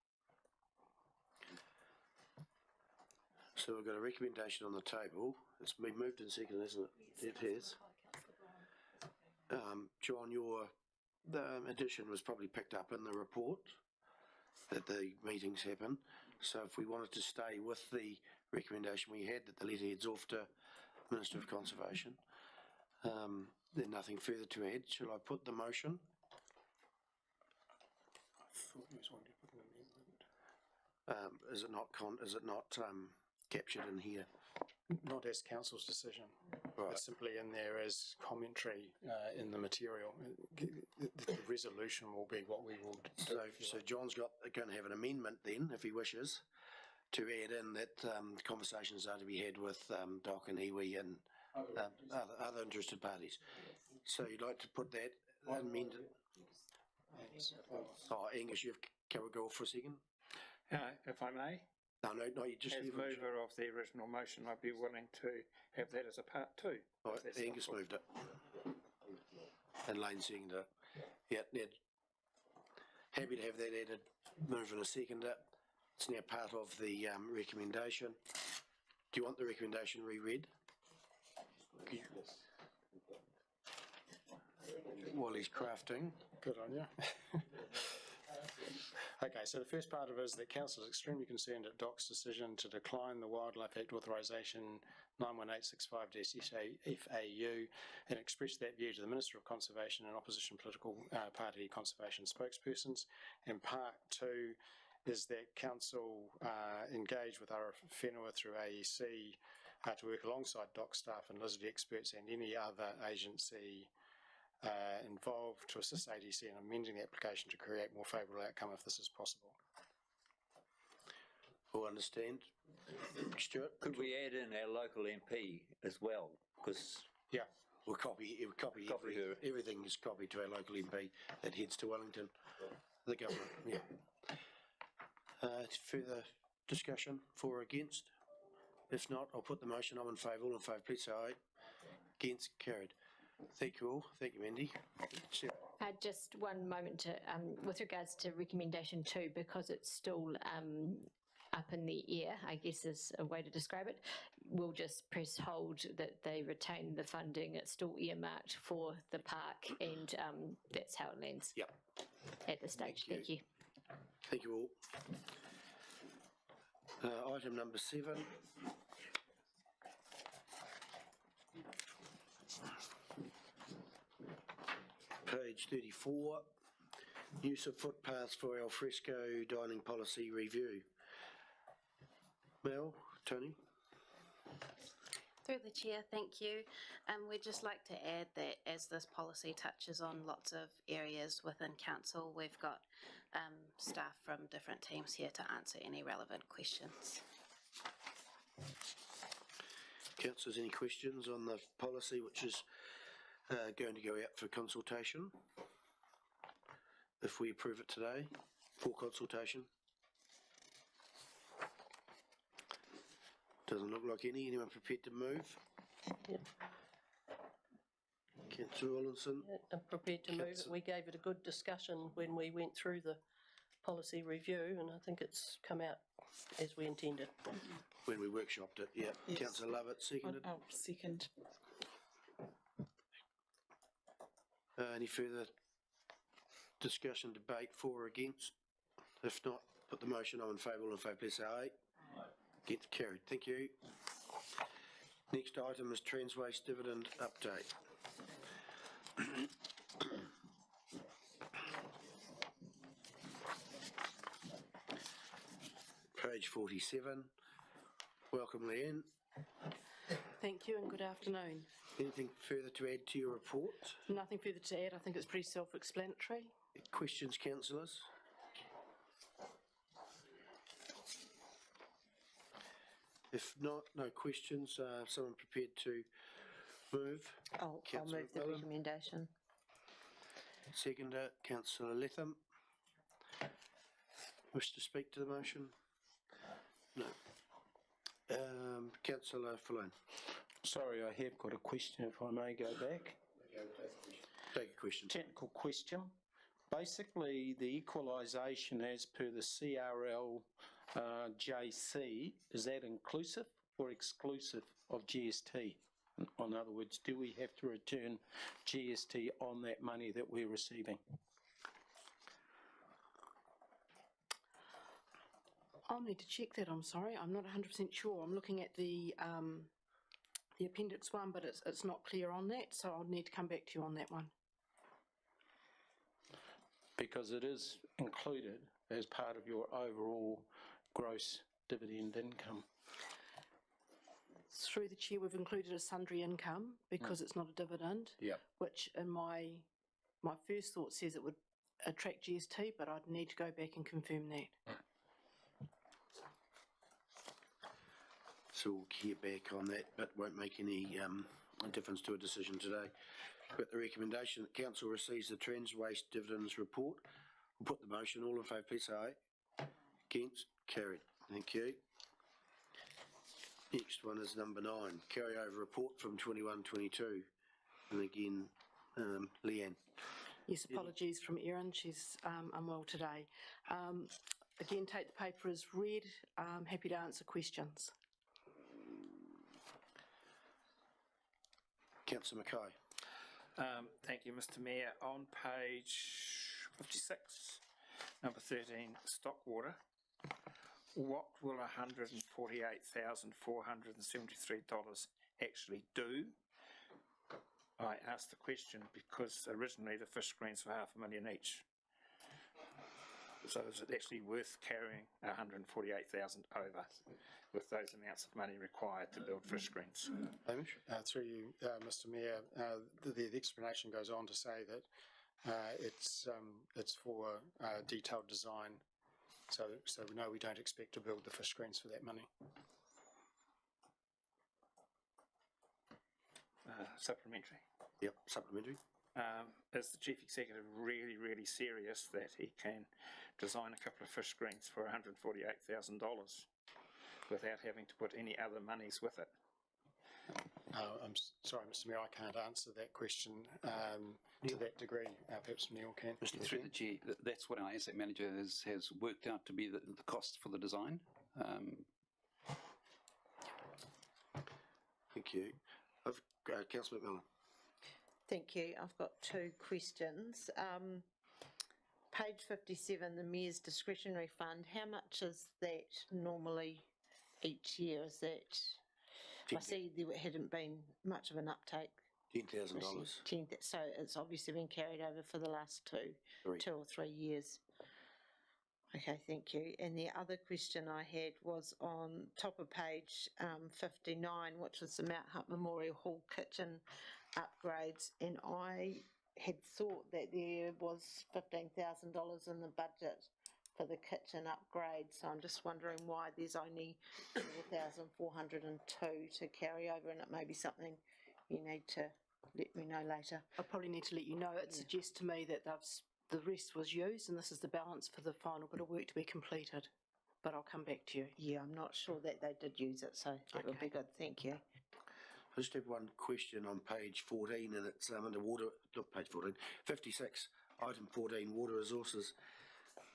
So we've got a recommendation on the table. It's been moved and seconded, isn't it? It has. John, your addition was probably picked up in the report that the meetings happen. So if we wanted to stay with the recommendation we had, that the letterhead's off to Minister of Conservation, then nothing further to add. Shall I put the motion? I thought there was one to put an amendment. Is it not captured in here? Not as council's decision. Right. It's simply in there as commentary in the material. The resolution will be what we will do. So John's going to have an amendment then, if he wishes, to add in that conversations are to be had with DOC and iwi and other interested parties. So you'd like to put that amended? Oh, Angus, can we go off for a second? If I may? No, you just as mover of the original motion, I'd be willing to have that as a part two. Right, Angus moved it. And Lane seconded it. Yeah, happy to have that added. Move and a seconder. It's now part of the recommendation. Do you want the recommendation reread? While he's crafting. Good on you. Okay, so the first part of it is that Council is extremely concerned at DOC's decision to decline the Wildlife Act authorisation 91865-FAU and express that view to the Minister of Conservation and opposition political party conservation spokespersons. And part two is that Council engage with Arawhenua through AEC to work alongside DOC staff and lizard experts and any other agency involved to assist ADC in amending the application to create more favourable outcome if this is possible. All understand? Stuart? Could we add in our local MP as well? Because yeah, we'll copy everything is copied to our local MP that heads to Wellington, the government. Yeah. Further discussion for or against? If not, I'll put the motion. I'm in favour. All in favour, please say aye. Against, carried. Thank you all. Thank you, Mandy. Sure. Just one moment to, with regards to recommendation 2, because it's still up in the air, I guess is a way to describe it. We'll just press hold that they retain the funding. It's still earmarked for the park, and that's how it lands. Yep. At this stage. Thank you. Thank you all. Item number 7. Page 34, use of footpaths for alfresco dining policy review. Mel, Tony? Through the chair, thank you. We'd just like to add that as this policy touches on lots of areas within council, we've got staff from different teams here to answer any relevant questions. Councillors, any questions on the policy which is going to go out for consultation? If we approve it today, for consultation? Doesn't look like any. Anyone prepared to move? Yep. Councillor Rollinson? I'm prepared to move it. We gave it a good discussion when we went through the policy review, and I think it's come out as we intended. When we workshopped it, yeah. Yes. Councillor Lovett, seconded. I'll second. Any further discussion, debate, for or against? If not, put the motion. I'm in favour. All in favour, please say aye. Against, carried. Thank you. Next item is Transwaste dividend update. Page 47. Welcome, Leanne. Thank you and good afternoon. Anything further to add to your report? Nothing further to add. I think it's pretty self-explanatory. Questions, councillors? If not, no questions. Someone prepared to move? I'll move the recommendation. Seconder, Councillor Letham. Wish to speak to the motion? No. Councillor Falloon. Sorry, I have got a question, if I may go back. Take a question. Technical question. basically the equalisation as per the CRL JC, is that inclusive or exclusive of GST? In other words, do we have to return GST on that money that we're receiving? I'll need to check that, I'm sorry. I'm not 100% sure. I'm looking at the Appendix 1, but it's not clear on that, so I'll need to come back to you on that one. Because it is included as part of your overall gross dividend income. Through the chair, we've included a sundry income because it's not a dividend, which in my first thought says it would attract GST, but I'd need to go back and confirm that. So we'll hear back on that, but won't make any difference to a decision today. But the recommendation that council receives the Trans Waste Dividends Report. We'll put the motion. All in favour, please say aye. Against? Carried. Thank you. Next one is number 9, carryover report from 21-22. And again, Leanne. Yes, apologies from Erin. She's unwell today. Again, take the paper as read. Happy to answer questions. Councillor Mackay. Thank you, Mr. Mayor. On page 56, number 13, stock water. What will $148,473 actually do? I asked the question because originally the fish screens were $500,000 each. So is it actually worth carrying $148,000 over with those amounts of money required to build fish screens? Through you, Mr. Mayor, the explanation goes on to say that it's for detailed design. So no, we don't expect to build the fish screens for that money. Supplementary. Yep, supplementary. Is the Chief Executive really, really serious that he can design a couple of fish screens for $148,000 without having to put any other monies with it? I'm sorry, Mr. Mayor, I can't answer that question to that degree. Perhaps Neil can. Through the Chair, that's what our asset manager has worked out to be the cost for the design. Thank you. Councillor McMillan. Thank you. I've got 2 questions. Page 57, the Mayor's discretionary fund, how much is that normally each year? Is that, I see there hadn't been much of an uptake. $10,000. So it's obviously been carried over for the last 2 or 3 years. Okay, thank you. And the other question I had was on top of page 59, which was the Mount Hutt Memorial Hall kitchen upgrades, and I had thought that there was $15,000 in the budget for the kitchen upgrade, so I'm just wondering why there's only 4,402 to carry over, and it may be something you need to let me know later. I probably need to let you know. It suggests to me that the rest was used and this is the balance for the final bit of work to be completed, but I'll come back to you. Yeah, I'm not sure that they did use it, so that would be good. Thank you. I just have one question on page 14, and it's under water, not page 14, 56, item 14, water resources.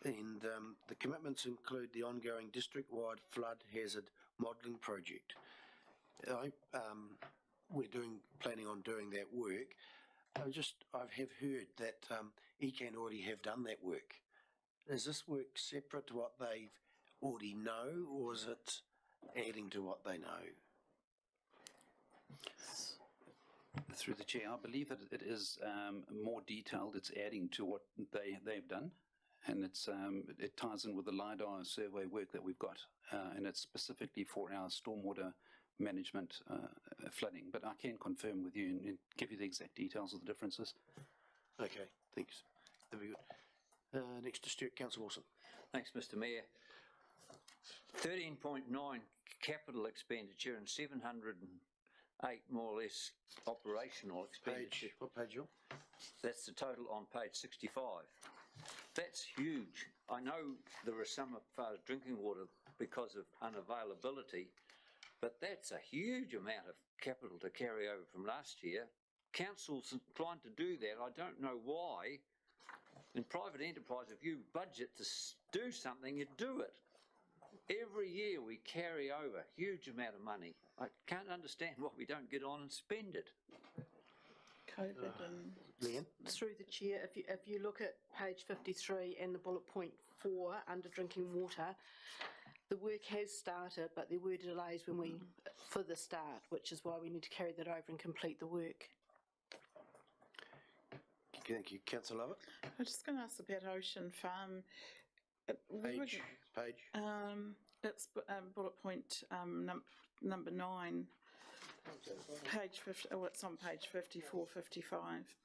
And the commitments include the ongoing district-wide flood hazard modelling project. We're planning on doing that work. I have heard that ECAN already have done that work. Is this work separate to what they already know, or is it adding to what they know? Through the Chair, I believe that it is more detailed. It's adding to what they've done, and it ties in with the LiDAR survey work that we've got, and it's specifically for our stormwater management flooding. But I can confirm with you and give you the exact details of the differences. Okay, thanks. That'd be good. Next to Stuart, Councillor Wilson. Thanks, Mr. Mayor. 13.9 capital expenditure and 708 more or less operational expenditure. What page you? That's the total on page 65. That's huge. I know there is some as far as drinking water because of unavailability, but that's a huge amount of capital to carry over from last year. Council's inclined to do that. I don't know why, In private enterprise, if you budget to do something, you do it. Every year we carry over a huge amount of money. I can't understand why we don't get on and spend it. COVID and... Leanne? Through the chair, if you look at page 53 and the bullet point 4 under drinking water, the work has started, but there were delays for the start, which is why we need to carry that over and complete the work. Thank you. Councillor Lovett? I'm just going to ask about Ocean Farm. Page. It's bullet point number 9. Page 50, it's on page 54, 55.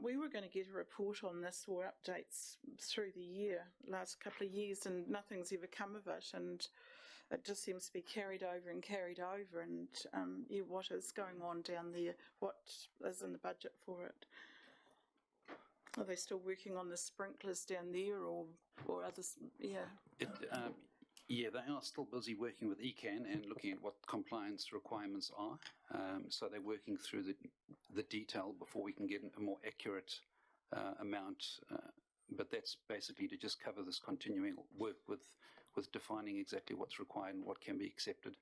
We were going to get a report on this or updates through the year, last couple of years, and nothing's ever come of it, and it just seems to be carried over, and yeah, what is going on down there? What is in the budget for it? Are they still working on the sprinklers down there, or others? Yeah. Yeah, they are still busy working with ECAN and looking at what compliance requirements are. So they're working through the detail before we can get a more accurate amount. But that's basically to just cover this continuing work with defining exactly what's required and what can be accepted.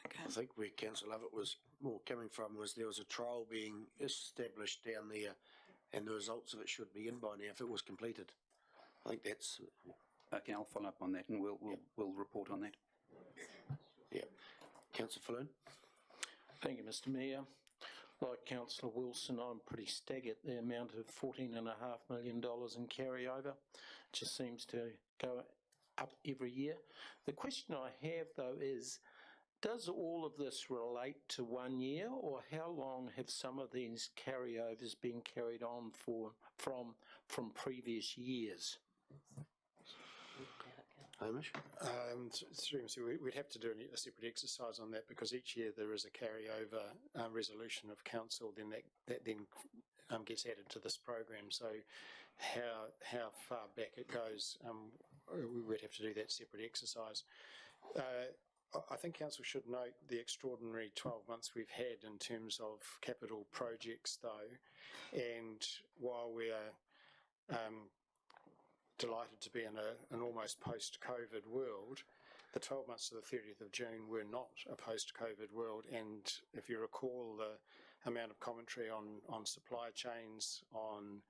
Okay. I think where Councillor Lovett was more coming from was there was a trial being established down there, and the results of it should be in by now if it was completed. I think that's... Okay, I'll follow up on that, and we'll report on that. Yeah. Councillor Falloon? Thank you, Mr Mayor. Like Councillor Wilson, I'm pretty staggered the amount of $14.5 million in carryover. Just seems to go up every year. The question I have, though, is does all of this relate to 1 year, or how long have some of these carryovers been carried on from previous years? Hamish? We'd have to do a separate exercise on that, because each year there is a carryover resolution of council, then that gets added to this program. So how far back it goes, we would have to do that separate exercise. I think council should note the extraordinary 12 months we've had in terms of capital projects, though, and while we are delighted to be in an almost post-COVID world, the 12 months to the 30th of June were not a post-COVID world, and if you recall the amount of commentary on supply chains, on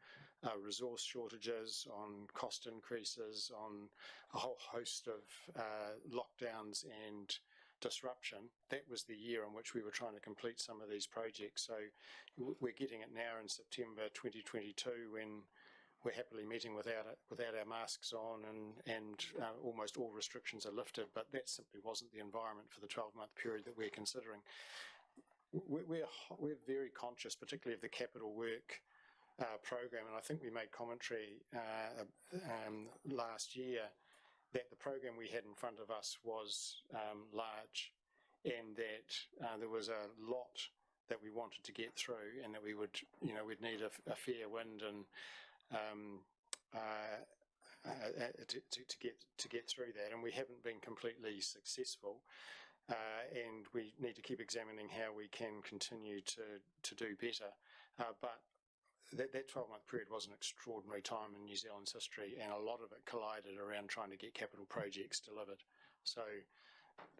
resource shortages, on cost increases, on a whole host of lockdowns and disruption, that was the year in which we were trying to complete some of these projects. So we're getting it now in September 2022 when we're happily meeting without our masks on, and almost all restrictions are lifted, but that simply wasn't the environment for the 12-month period that we're considering. We're very conscious, particularly of the capital work program, and I think we made commentary last year that the program we had in front of us was large, and that there was a lot that we wanted to get through, and that we would, we'd need a fair wind and to get through that, and we haven't been completely successful, and we need to keep examining how we can continue to do better. But that 12-month period was an extraordinary time in New Zealand's history, and a lot of it collided around trying to get capital projects delivered. So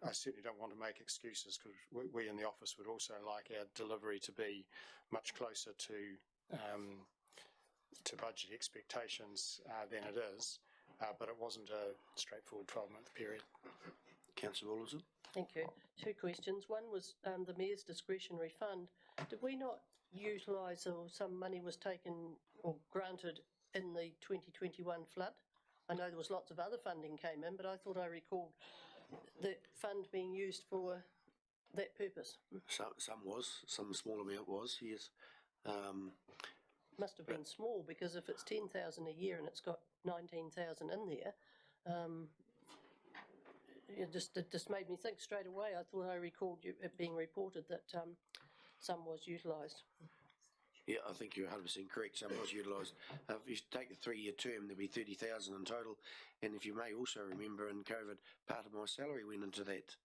I certainly don't want to make excuses, because we in the office would also like our delivery to be much closer to budget expectations than it is, but it wasn't a straightforward 12-month period. Councillor Wilson? Thank you. 2 questions. One was the Mayor's discretionary fund. Did we not utilise, or some money was taken or granted in the 2021 flood? I know there was lots of other funding came in, but I thought I recalled the fund being used for that purpose. Some small amount was, yes. Must have been small, because if it's 10,000 a year and it's got 19,000 in there, it just made me think straight away. I thought I recalled it being reported that some was utilised. Yeah, I think you're 100% correct. Some was utilised. If you take a 3-year term, there'll be 30,000 in total. And if you may also remember, in COVID, part of my salary went into that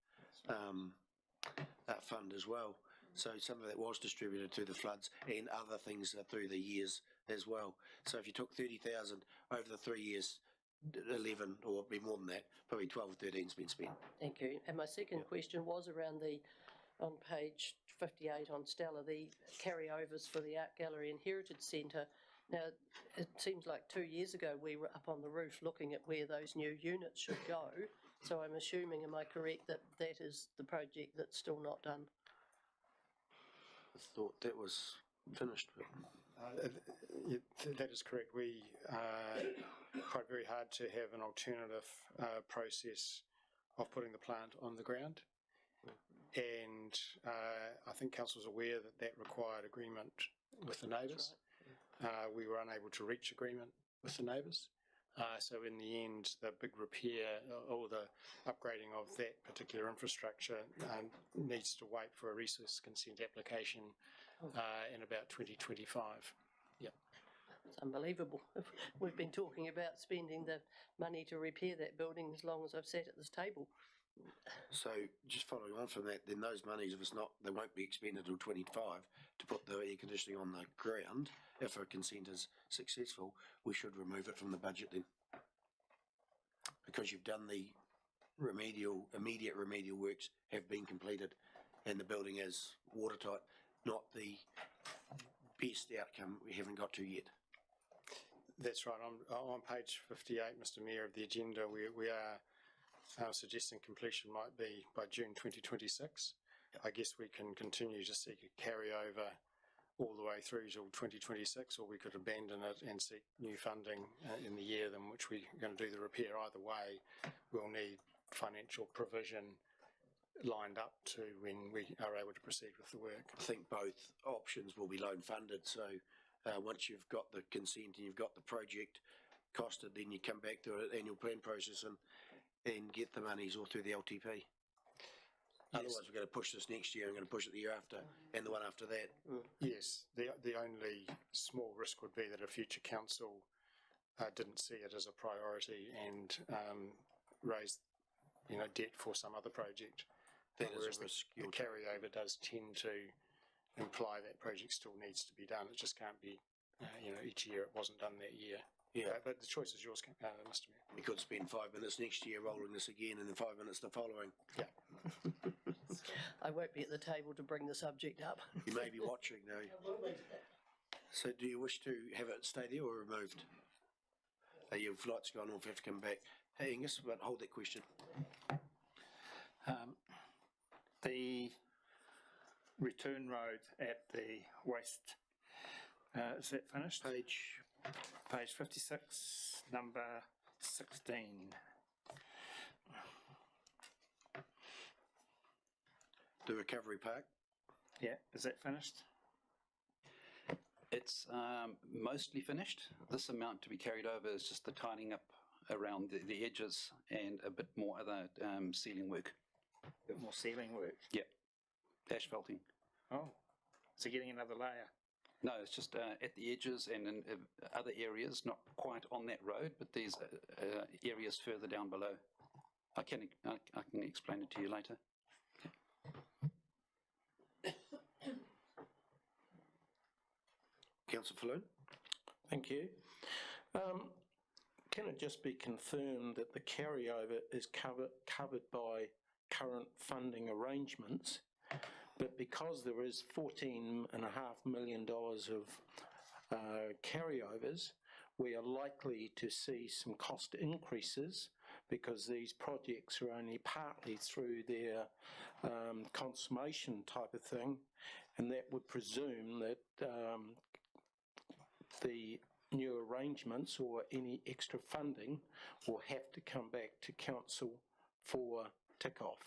fund as well. So some of that was distributed through the floods and other things through the years as well. So if you took 30,000 over the 3 years, 11 or be more than that, probably 12 or 13's been spent. Thank you. And my second question was around on page 58 on Stella, the carryovers for the Art Gallery and Heritage Centre. Now, it seems like 2 years ago we were up on the roof looking at where those new units should go. So I'm assuming, am I correct, that that is the project that's still not done? I thought that was finished. That is correct. We tried very hard to have an alternative process of putting the plant on the ground. And I think Council's aware that that required agreement with the neighbours. We were unable to reach agreement with the neighbours. So in the end, the big repair or the upgrading of that particular infrastructure needs to wait for a resource consent application in about 2025. Yep. It's unbelievable. We've been talking about spending the money to repair that building as long as I've sat at this table. So just following on from that, then those monies, if it's not, they won't be expended until 25 to put the air conditioning on the ground. If a consent is successful, we should remove it from the budget then. Because you've done the immediate remedial works have been completed and the building is watertight, not the best outcome we haven't got to yet. That's right. On page 58, Mr Mayor, of the agenda, we are suggesting completion might be by June 2026. I guess we can continue to seek a carryover all the way through till 2026, or we could abandon it and seek new funding in the year in which we're going to do the repair. Either way, we'll need financial provision lined up to when we are able to proceed with the work. I think both options will be loan funded. So once you've got the consent and you've got the project costed, then you come back to an annual plan process and get the monies all through the LTP. Yes. Otherwise, we're going to push this next year and we're going to push it the year after and the one after that. Yes, the only small risk would be that a future council didn't see it as a priority and raised, debt for some other project. That Whereas is a risk. The carryover does tend to imply that project still needs to be done. It just can't be, each year it wasn't done that year. Yeah, but the choice is yours, Mr Mayor. We could spend 5 minutes next year rolling this again and then 5 minutes the following. Yeah. I won't be at the table to bring the subject up. You may be watching though. So do you wish to have it stay there or removed? Your flight's gone off, have to come back. Hey Angus, but hold that question. The return road at the west, is that finished? Page 56, number 16. The recovery park? Yeah, is that finished? It's mostly finished. This amount to be carried over is just the tidying up around the edges and a bit more other ceiling work. A bit more ceiling work? Yeah, asphalting. Oh, so getting another layer? No, it's just at the edges and in other areas, not quite on that road, but there's areas further down below. I can explain it to you later. Councillor Falloon? Thank you. Can it just be confirmed that the carryover is covered by current funding arrangements, but because there is $14.5 million of carryovers, we are likely to see some cost increases because these projects are only partly through their consummation type of thing, and that would presume that the new arrangements or any extra funding will have to come back to council for tick-off.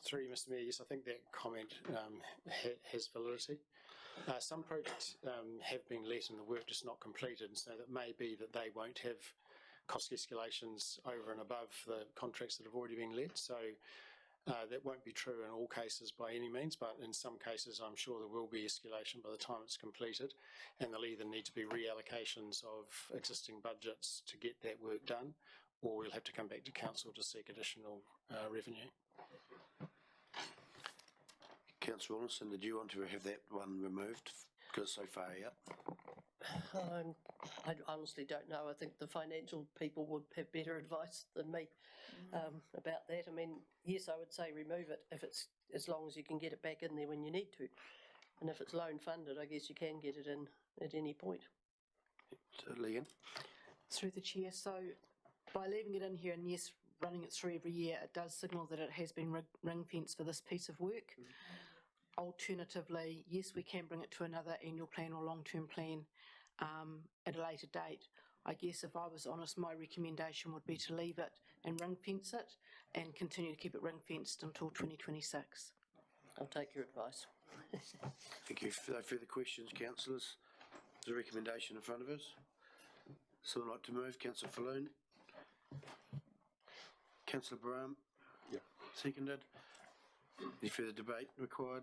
Through Mr Mayor, yes, I think that comment has validity. Some projects have been let and the work just not completed, and so that may be that they won't have cost escalations over and above the contracts that have already been let. So that won't be true in all cases by any means, but in some cases I'm sure there will be escalation by the time it's completed, and there'll either need to be reallocations of existing budgets to get that work done, or we'll have to come back to council to seek additional revenue. Councillor Wilson, did you want to have that one removed because it's so far out? I honestly don't know. I think the financial people would have better advice than me about that. I mean, yes, I would say remove it if it's, as long as you can get it back in there when you need to. And if it's loan funded, I guess you can get it in at any point. Leanne? Through the chair, so by leaving it in here and yes, running it through every year, it does signal that it has been ring fenced for this piece of work. Alternatively, yes, we can bring it to another annual plan or long-term plan at a later date. I guess if I was honest, my recommendation would be to leave it and ring fence it and continue to keep it ring fenced until 2026. I'll take your advice. Thank you. No further questions, councillors? There's a recommendation in front of us. Someone like to move? Councillor Falloon? Councillor Brown? Yeah. Seconded. Any further debate required?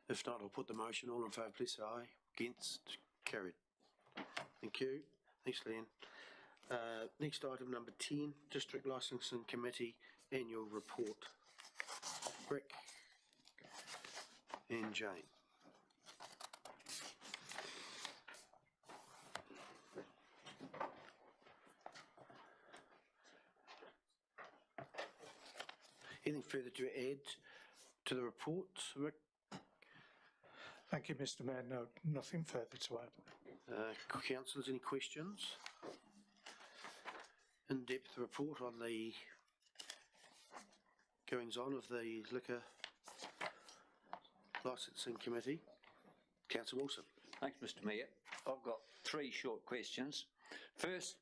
If not, I'll put the motion. All in favour, please say aye. Against? Carried. Thank you. Thanks, Leanne. Next item, number 10, District Licensing Committee Annual Report. Rick and Jane. Anything further to add to the report, Rick? Thank you, Mr. Mayor. No, nothing further to add. Councillors, any questions? In-depth report on the goings-on of the Liquor Licensing Committee. Councillor Wilson. Thanks, Mr. Mayor. I've got 3 short questions. First,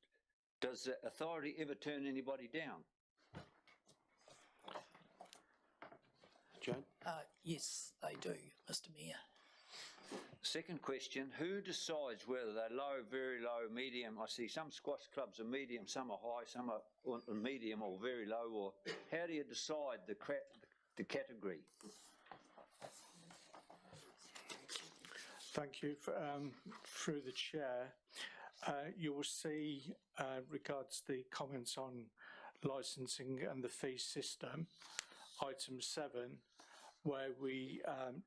does the authority ever turn anybody down? Jane? Yes, they do, Mr. Mayor. Second question, who decides whether they're low, very low, medium? I see some squash clubs are medium, some are high, some are medium or very low. Or how do you decide the category? Thank you. Through the chair, you will see regards the comments on licensing and the fee system, item 7, where we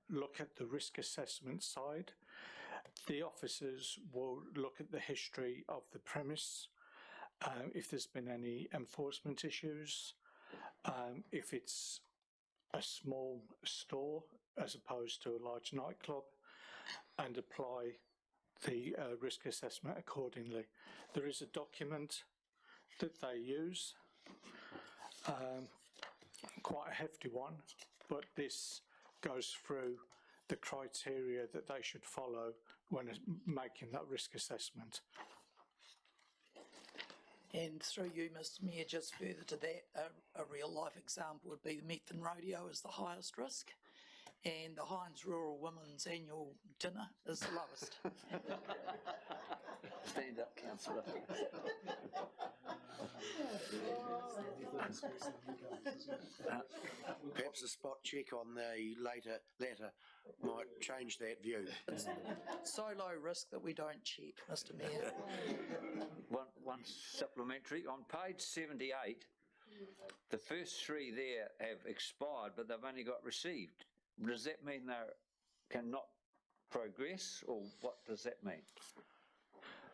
look at the risk assessment side. The officers will look at the history of the premise, if there's been any enforcement issues, if it's a small store as opposed to a large nightclub, and apply the risk assessment accordingly. There is a document that they use, quite a hefty one, but this goes through the criteria that they should follow when making that risk assessment. And through you, Mr. Mayor, just further to that, a real life example would be the Methven Rodeo is the highest risk, and the Heinz Rural Women's Annual Dinner is the lowest. Stand up, councillor. Perhaps a spot check on the latter might change that view. It's so low risk that we don't check, Mr. Mayor. One supplementary. On page 78, the first 3 there have expired, but they've only got received. Does that mean they cannot progress, or what does that mean?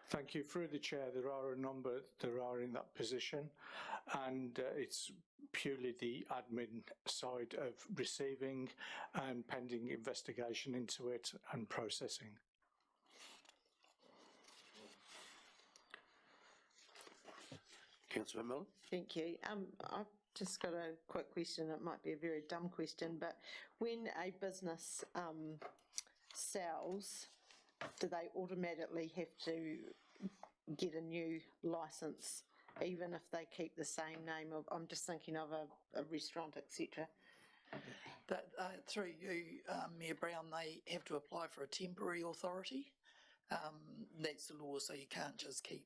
Thank you. Through the chair, there are a number that are in that position, and it's purely the admin side of receiving and pending investigation into it and processing. Councillor Miller? Thank you. I've just got a quick question. It might be a very dumb question, but when a business sells, do they automatically have to get a new licence, even if they keep the same name of, I'm just thinking of a restaurant, etc.? But through you, Mayor Brown, they have to apply for a temporary authority. That's the law, so you can't just keep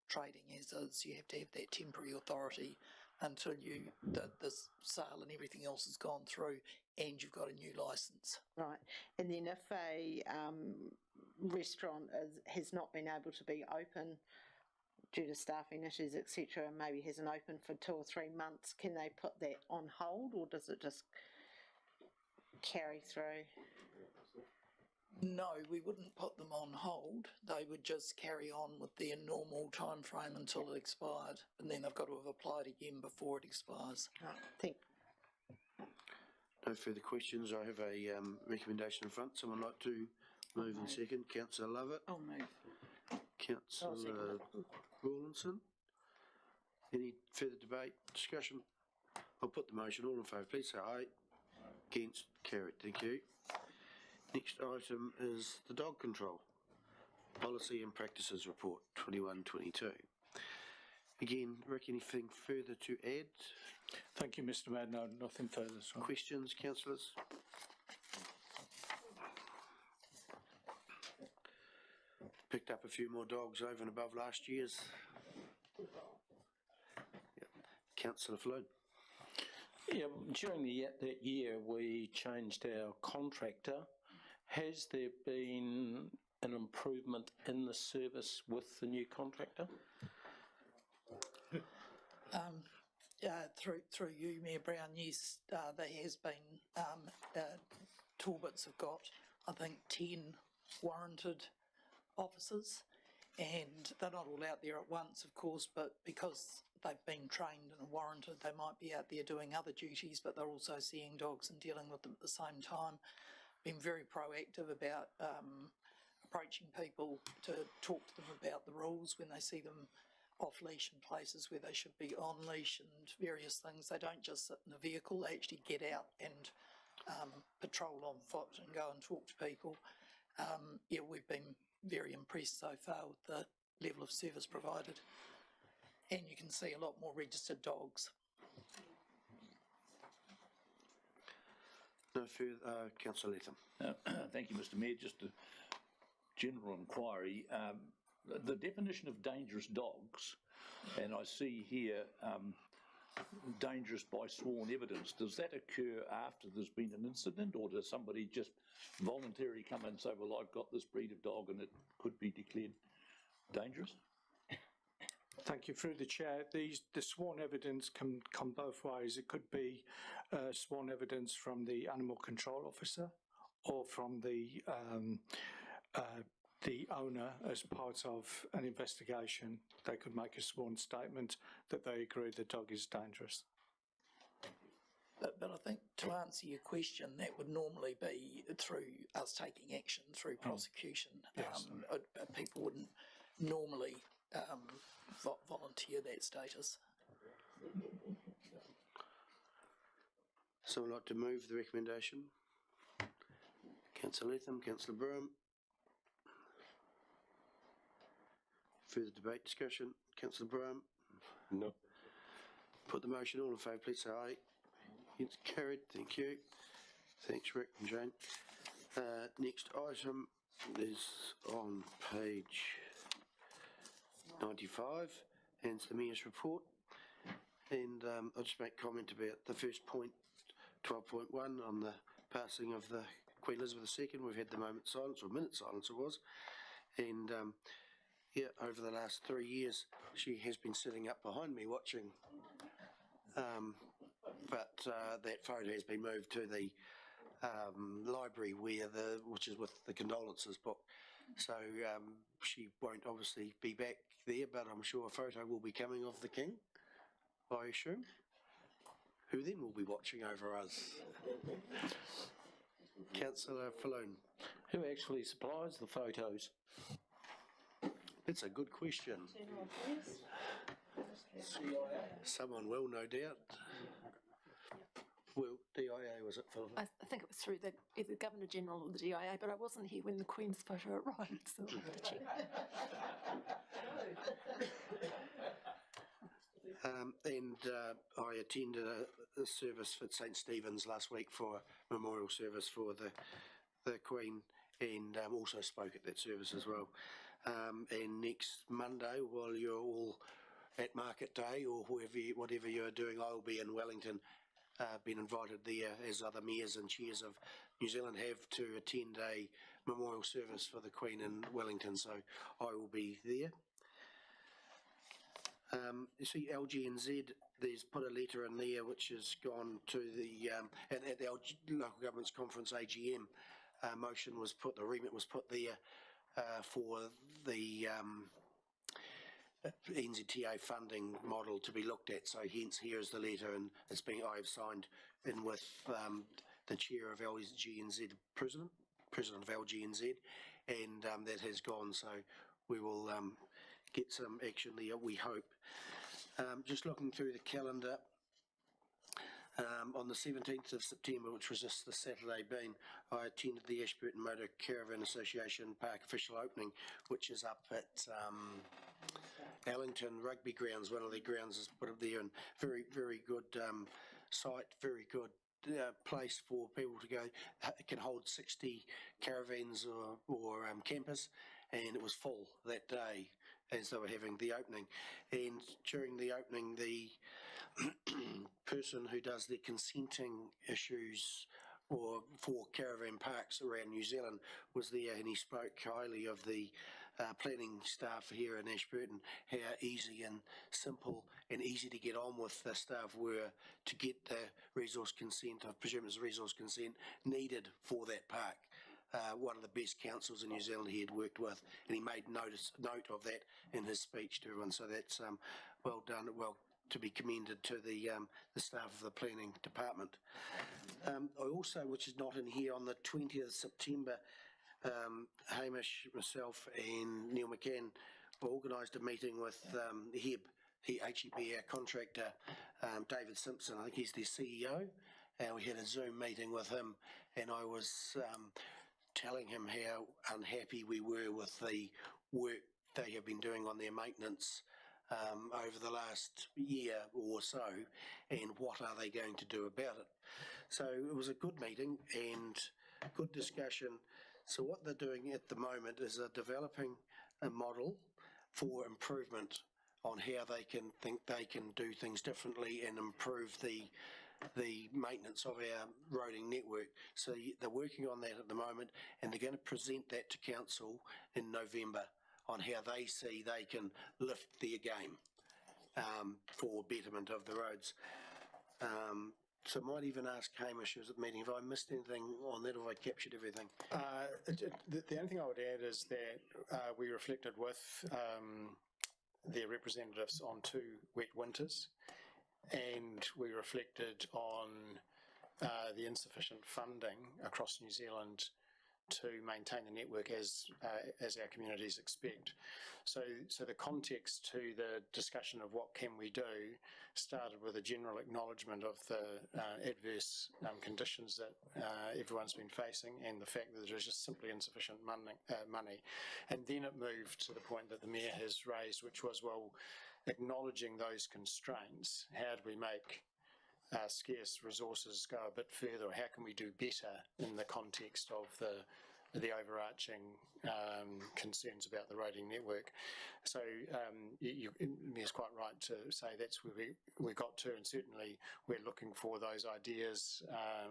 trading as is. You have to have that temporary authority until the sale and everything else has gone through and you've got a new licence. Right. And then if a restaurant has not been able to be open due to staffing issues, etc., and maybe hasn't opened for 2 or 3 months, can they put that on hold, or does it just carry through? No, we wouldn't put them on hold. They would just carry on with their normal time frame until it expired, and then they've got to have applied again before it expires. No further questions. I have a recommendation in front. Someone like to move in second? Councillor Lovett. I'll move. Councillor Rawlinson. Any further debate, discussion? I'll put the motion. All in favour, please say aye. Against, carried. Thank you. Next item is the dog control policy and practices report 21-22. Again, Rick, anything further to add? Thank you, Mr. Mayor. No, nothing further. Sorry. Questions, councillors? Picked up a few more dogs over and above last year's. Yep. Councillor Flood. Yeah, during that year we changed our contractor. Has there been an improvement in the service with the new contractor? Through you, Mayor Brown, yes, there has been. Talbots have got, I think, 10 warranted officers, and they're not all out there at once, of course, but because they've been trained and warranted, they might be out there doing other duties, but they're also seeing dogs and dealing with them at the same time. Been very proactive about approaching people to talk to them about the rules when they see them off leash in places where they should be on leash and various things. They don't just sit in a vehicle, they actually get out and patrol on foot and go and talk to people. Yeah, we've been very impressed so far with the level of service provided. And you can see a lot more registered dogs. No further, Councillor Latham. Thank you, Mr. Mayor. Just a general inquiry. The definition of dangerous dogs, and I see here dangerous by sworn evidence, does that occur after there's been an incident, or does somebody just voluntarily come and say, well, I've got this breed of dog and it could be declared dangerous? Thank you. Through the chair, the sworn evidence can come both ways. It could be sworn evidence from the animal control officer or from the owner as part of an investigation. They could make a sworn statement that they agree the dog is dangerous. But I think to answer your question, that would normally be through us taking action through prosecution. Yes. People wouldn't normally volunteer that status. Someone like to move the recommendation? Councillor Latham, Councillor Broome. Further debate, discussion? Councillor Broome? No. Put the motion. All in favour, please say aye. It's carried. Thank you. Thanks, Rick and Jane. Next item is on page 95, and it's the Mayor's report. And I'll just make comment about the first point, 12.1, on the passing of the Queen Elizabeth II. We've had the moment silence, or minute silence it was. And yeah, over the last 3 years, she has been sitting up behind me watching. But that photo has been moved to the library which is with the condolences book. So she won't obviously be back there, but I'm sure a photo will be coming of the King, I assume, who then will be watching over us. Councillor Falloon. Who actually supplies the photos? It's a good question. Someone will, no doubt. Well, DIA, was it, Phil? I think it was through either the Governor General or the DIA, but I wasn't here when the Queen's photo arrived, so I'll have to check. I attended a service at St Stephen's last week for a memorial service for the Queen, and also spoke at that service as well. And next Monday, while you're all at Market Day or whatever you're doing, I'll be in Wellington. Been invited there, as other mayors and chairs of New Zealand have, to attend a memorial service for the Queen in Wellington, so I will be there. You see, LGNZ there's put a letter in there which has gone to the, at the local government's conference AGM, motion was put, the remit was put there for the NZTA funding model to be looked at. So hence here is the letter, and it's being, I've signed in with the chair of LGNZ, president of LGNZ, and that has gone. So we will get some action there, we hope. Just looking through the calendar, on the 17th of September, which was just the Saturday been, I attended the Ashburton Motor Caravan Association Park official opening, which is up at Allington Rugby Grounds. One of their grounds is put up there, and very, very good site, very good place for people to go. It can hold 60 caravans or campers, and it was full that day as they were having the opening. And during the opening, the person who does the consenting issues or for caravan parks around New Zealand was there, and he spoke highly of the planning staff here in Ashburton, how easy and simple and easy to get on with the staff were to get the resource consent, I presume it's resource consent, needed for that park. One of the best councils in New Zealand he had worked with, and he made note of that in his speech to everyone. So that's well done, well to be commended to the staff of the planning department. I also, which is not in here, on the 20th of September, Hamish, myself and Neil McCann organised a meeting with HEB, our contractor, David Simpson. I think he's the CEO, and we had a Zoom meeting with him, and I was telling him how unhappy we were with the work they have been doing on their maintenance over the last year or so, and what are they going to do about it. So it was a good meeting and good discussion. So what they're doing at the moment is they're developing a model for improvement on how they can think they can do things differently and improve the maintenance of our roading network. So they're working on that at the moment, and they're going to present that to council in November on how they see they can lift their game for betterment of the roads. So I might even ask Hamish, who was at the meeting, if I missed anything on that, or if I captured everything. The only thing I would add is that we reflected with their representatives on 2 wet winters, and we reflected on the insufficient funding across New Zealand to maintain the network as our communities expect. So the context to the discussion of what can we do started with a general acknowledgement of the adverse conditions that everyone's been facing, and the fact that there's just simply insufficient money. And then it moved to the point that the Mayor has raised, which was, well, acknowledging those constraints, how do we make scarce resources go a bit further? How can we do better in the context of the overarching concerns about the roading network? So Mayor's quite right to say that's where we got to, and certainly we're looking for those ideas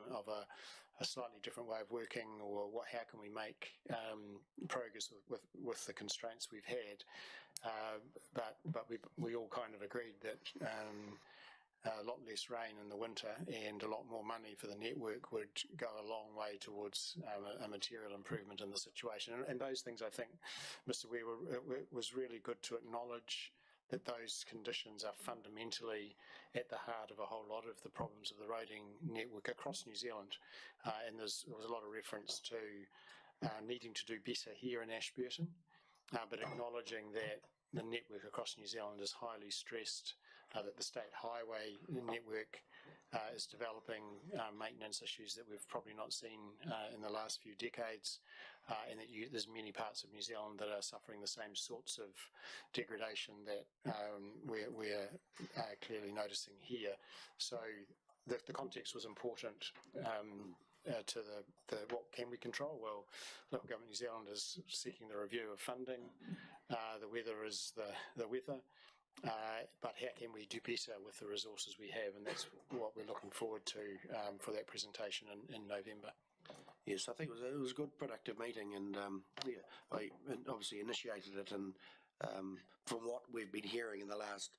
of a slightly different way of working, or how can we make progress with the constraints we've had. But we all kind of agreed that a lot less rain in the winter and a lot more money for the network would go a long way towards a material improvement in the situation. And those things, I think, Mr. Ware, was really good to acknowledge that those conditions are fundamentally at the heart of a whole lot of the problems of the roading network across New Zealand. And there was a lot of reference to needing to do better here in Ashburton, but acknowledging that the network across New Zealand is highly stressed, that the state highway network is developing maintenance issues that we've probably not seen in the last few decades, and that there's many parts of New Zealand that are suffering the same sorts of degradation that we're clearly noticing here. So the context was important to the what can we control? Well, local government New Zealand is seeking the review of funding. The weather is the weather. But how can we do better with the resources we have? And that's what we're looking forward to for that presentation in November. Yes, I think it was a good, productive meeting, and I obviously initiated it, and from what we've been hearing in the last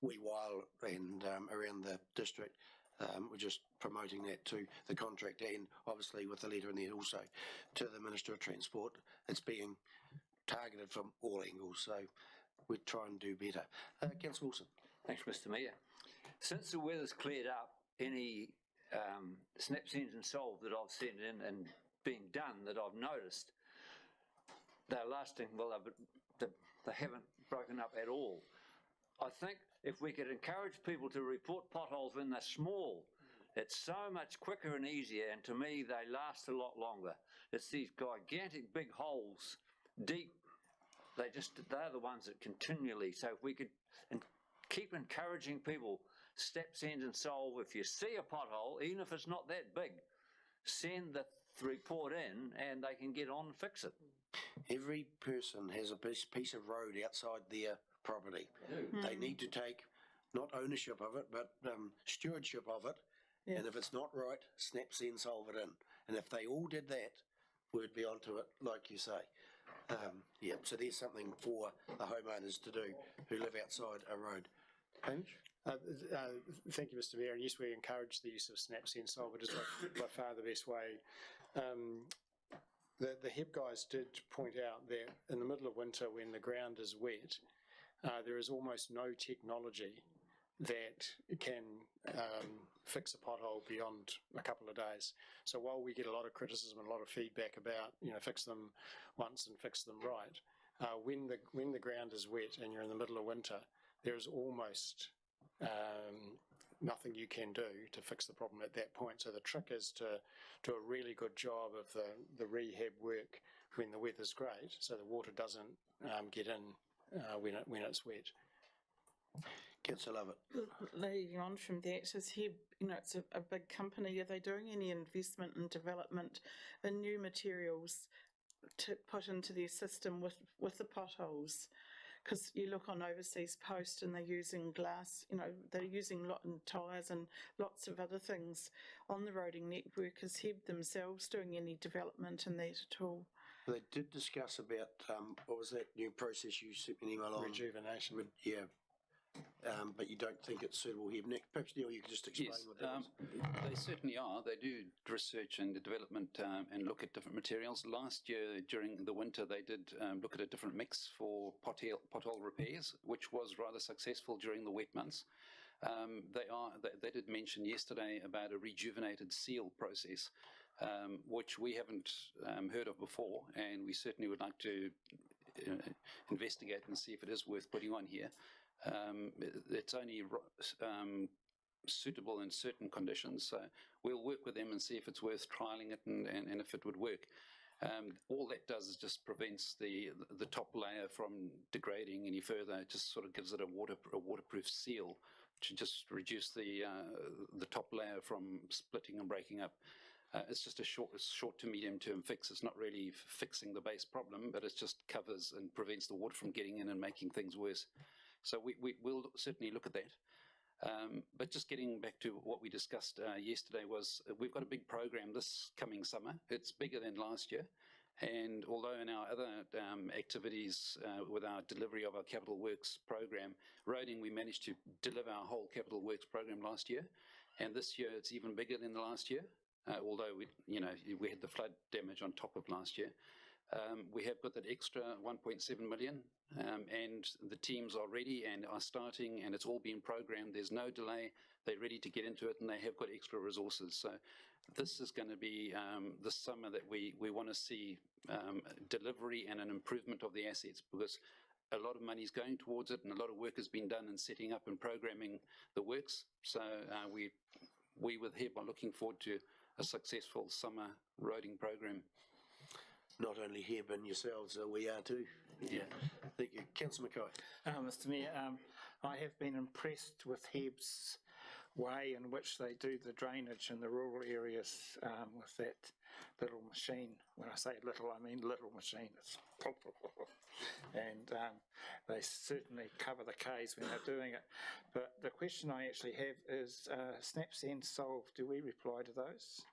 wee while and around the district. We're just promoting that to the contractor and obviously with the letter in there also to the Minister of Transport. It's being targeted from all angles, so we try and do better. Councillor Wilson. Thanks, Mr. Mayor. Since the weather's cleared up, any snaps, ends and solve that I've sent in and being done that I've noticed, they're lasting, well, they haven't broken up at all. I think if we could encourage people to report potholes when they're small, it's so much quicker and easier, and to me they last a lot longer. It's these gigantic big holes, deep, they're the ones that continually, so if we could keep encouraging people, steps, ends and solve, if you see a pothole, even if it's not that big, send the report in and they can get on and fix it. Every person has a piece of road outside their property. They need to take not ownership of it, but stewardship of it. Yeah. And if it's not right, snap, send, solve it in. And if they all did that, we'd be onto it, like you say. Yeah, so there's something for the homeowners to do who live outside a road. Hamish? Thank you, Mr. Mayor. And yes, we encourage the use of snap, send, solve. It is by far the best way. The HEB guys did point out that in the middle of winter when the ground is wet, there is almost no technology that can fix a pothole beyond a couple of days. So while we get a lot of criticism and a lot of feedback about, fix them once and fix them right, when the ground is wet and you're in the middle of winter, there is almost nothing you can do to fix the problem at that point. So the trick is to do a really good job of the rehab work when the weather's great, so the water doesn't get in when it's wet. Councillor Lovett. Leading on from that, is HEB, it's a big company. Are they doing any investment and development in new materials to put into their system with the potholes? Because you look on Overseas Post and they're using glass, they're using tyres and lots of other things on the roading network. Is HEB themselves doing any development in that at all? They did discuss about, what was that new process you sent me an email on? Rejuvenation. Yeah. But you don't think it's suitable here. Nick, perhaps Neil, you could just explain what that is. They certainly are. They do research and development and look at different materials. Last year, during the winter, they did look at a different mix for pothole repairs, which was rather successful during the wet months. They did mention yesterday about a rejuvenated seal process, which we haven't heard of before, and we certainly would like to investigate and see if it is worth putting on here. It's only suitable in certain conditions, so we'll work with them and see if it's worth trialling it and if it would work. All that does is just prevents the top layer from degrading any further. It just sort of gives it a waterproof seal to just reduce the top layer from splitting and breaking up. It's just a short to medium term fix. It's not really fixing the base problem, but it just covers and prevents the water from getting in and making things worse. So we'll certainly look at that. But just getting back to what we discussed yesterday was we've got a big program this coming summer. It's bigger than last year. And although in our other activities with our delivery of our capital works program, roading, we managed to deliver our whole capital works program last year. And this year it's even bigger than the last year, although we had the flood damage on top of last year. We have got that extra 1.7 million and the teams are ready and are starting and it's all being programmed. There's no delay. They're ready to get into it and they have got extra resources. So this is going to be this summer that we want to see delivery and an improvement of the assets, because a lot of money is going towards it and a lot of work has been done in setting up and programming the works. So we with HEB are looking forward to a successful summer roading program. Not only HEB and yourselves, we are too. Yeah. Thank you. Councillor Mackay. Mr Mayor, I have been impressed with HEB's way in which they do the drainage in the rural areas with that little machine. When I say little, I mean little machine. It's and they certainly cover the Ks when they're doing it. But the question I actually have is, snap, send, solve, do we reply to those?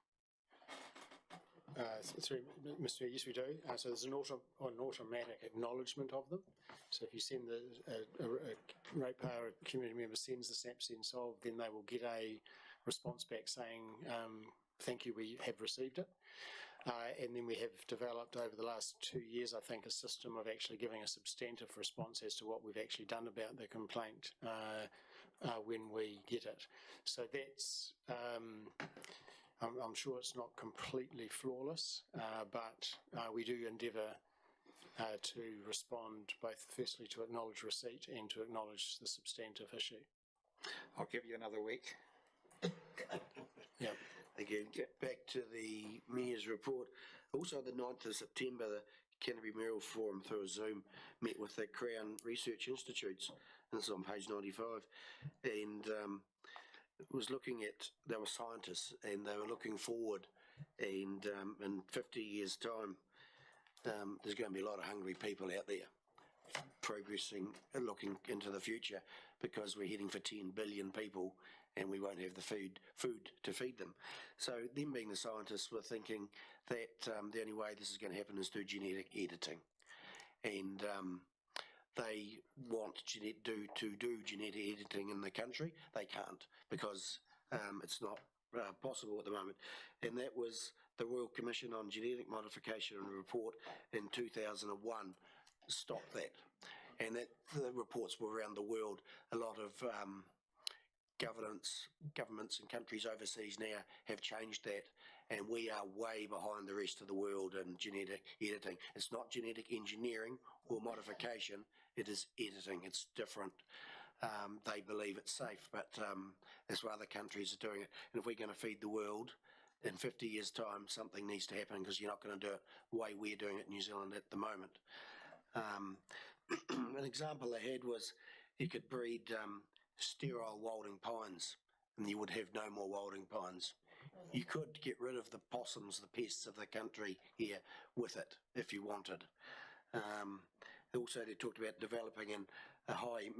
Sorry, Mr. Mayor, yes, we do. So there's an automatic acknowledgement of them. So if you send a ratepayer, a community member sends the SNAP solved, then they will get a response back saying, thank you, we have received it. And then we have developed over the last 2 years, I think, a system of actually giving a substantive response as to what we've actually done about the complaint when we get it. So that's, I'm sure it's not completely flawless, but we do endeavour to respond both firstly to acknowledge receipt and to acknowledge the substantive issue. I'll give you another week. Yep. Again, get back to the Mayor's report. Also, the 9th of September, the Canterbury Mayoral Forum through a Zoom met with the Crown Research Institutes, and this is on page 95, and was looking at, they were scientists, and they were looking forward, and in 50 years' time, there's going to be a lot of hungry people out there progressing and looking into the future, because we're heading for 10 billion people and we won't have the food to feed them. So them being the scientists were thinking that the only way this is going to happen is through genetic editing. And they want to do genetic editing in the country. They can't, because it's not possible at the moment. And that was the Royal Commission on Genetic Modification and report in 2001 stopped that. And that the reports were around the world. A lot of governments and countries overseas now have changed that, and we are way behind the rest of the world in genetic editing. It's not genetic engineering or modification, it is editing. It's different. They believe it's safe, but that's why other countries are doing it. And if we're going to feed the world in 50 years' time, something needs to happen, because you're not going to do it the way we're doing it in New Zealand at the moment. An example they had was you could breed sterile wilding pines and you would have no more wilding pines. You could get rid of the possums, the pests of the country here with it if you wanted. Also they talked about developing in a high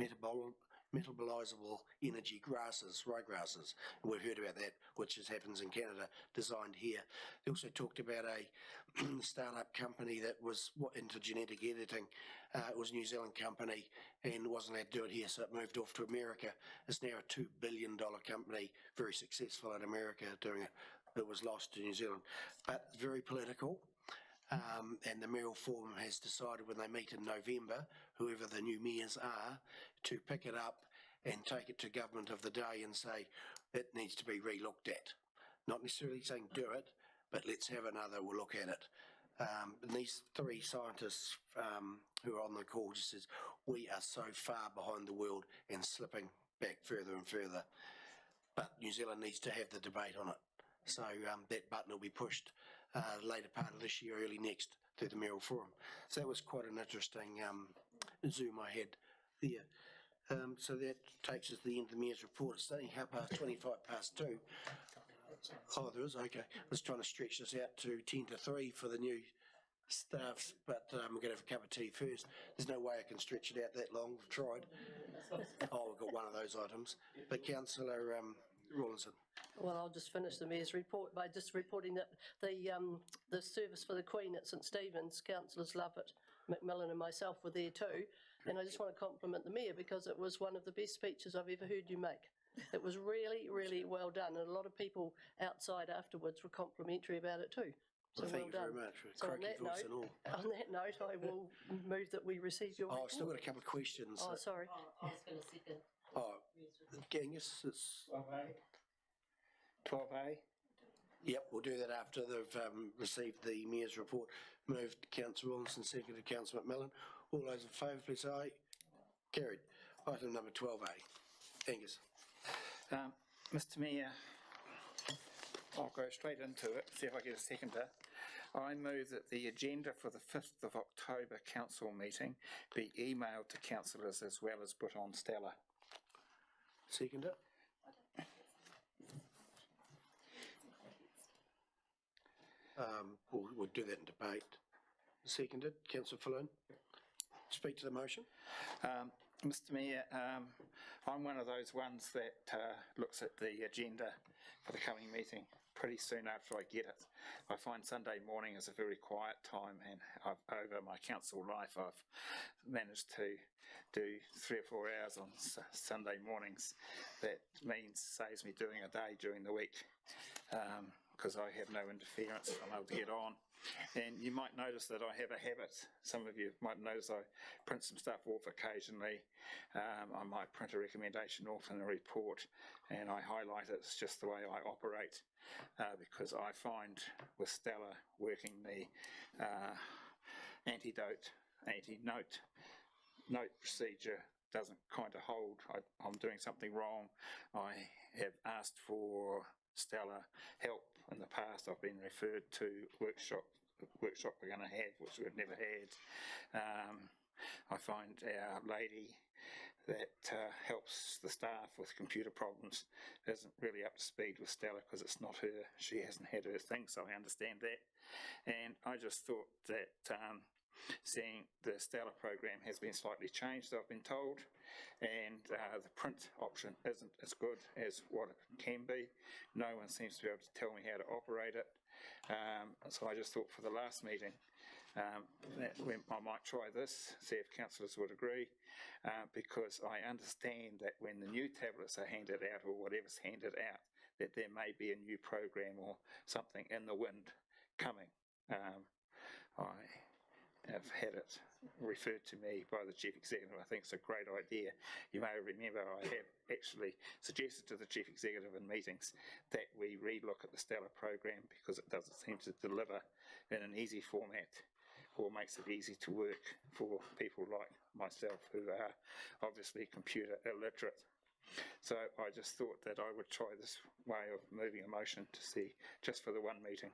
metabolizable energy grasses, ryegrasses. We've heard about that, which happens in Canada, designed here. They also talked about a startup company that was into genetic editing. It was a New Zealand company and wasn't allowed to do it here, so it moved off to America. It's now a $2 billion company, very successful in America doing it. It was lost to New Zealand, but very political. And the Mayoral Forum has decided when they meet in November, whoever the new mayors are, to pick it up and take it to government of the day and say it needs to be re-looked at. Not necessarily saying do it, but let's have another look at it. And these three scientists who are on the call just says, we are so far behind the world and slipping back further and further. But New Zealand needs to have the debate on it. So that button will be pushed later part of this year, early next, through the Mayoral Forum. So that was quite an interesting Zoom I had there. So that takes us to the end of the Mayor's report. It's only 2:25 2. Oh, there is? Okay. I was trying to stretch this out to 2:50 for the new staff, but we're going to have a cup of tea first. There's no way I can stretch it out that long. We've tried. Oh, we've got one of those items. But Councillor Rawlinson. Well, I'll just finish the Mayor's report by just reporting that the service for the Queen at St Stephen's, Councillors Lovett, McMillan and myself were there too. And I just want to compliment the Mayor, because it was one of the best speeches I've ever heard you make. It was really, really well done, and a lot of people outside afterwards were complimentary about it too. So well, thank you very much. So on that note, I will move that we receive your report. I've still got a couple of questions. Oh, sorry. Oh, Genghis, it's 12A. Yep, we'll do that after they've received the Mayor's report. Moved Councillor Rawlinson, seconded Councillor McMillan. All those in favour, please say aye. Carried. Item number 12A. Angus. Mr Mayor, I'll go straight into it, see if I get a seconder. I move that the agenda for the 5th of October council meeting be emailed to councillors as well as put on Stella. Seconder. We'll do that in debate. Seconded. Councillor Falloon. Speak to the motion. Mr Mayor, I'm one of those ones that looks at the agenda for the coming meeting. pretty soon after I get it. I find Sunday morning is a very quiet time, and over my council life I've managed to do 3 or 4 hours on Sunday mornings. That saves me doing a day during the week, because I have no interference. I'm able to get on. And you might notice that I have a habit. Some of you might notice I print some stuff off occasionally. I might print a recommendation off in a report and I highlight it. It's just the way I operate, because I find with Stella working the anti-note procedure doesn't kind of hold. I'm doing something wrong. I have asked for Stella help in the past. I've been referred to workshop we're going to have, which we've never had. I find our lady that helps the staff with computer problems isn't really up to speed with Stella because it's not her. She hasn't had her thing, so I understand that. And I just thought that seeing the Stella program has been slightly changed, I've been told, and the print option isn't as good as what it can be. No one seems to be able to tell me how to operate it. So I just thought for the last meeting that I might try this, see if councillors would agree, because I understand that when the new tablets are handed out or whatever's handed out, that there may be a new program or something in the wind coming. I have had it referred to me by the Chief Executive. I think it's a great idea. You may remember I have actually suggested to the Chief Executive in meetings that we relook at the Stella program because it doesn't seem to deliver in an easy format or makes it easy to work for people like myself who are obviously computer illiterate. So I just thought that I would try this way of moving a motion to see just for the one meeting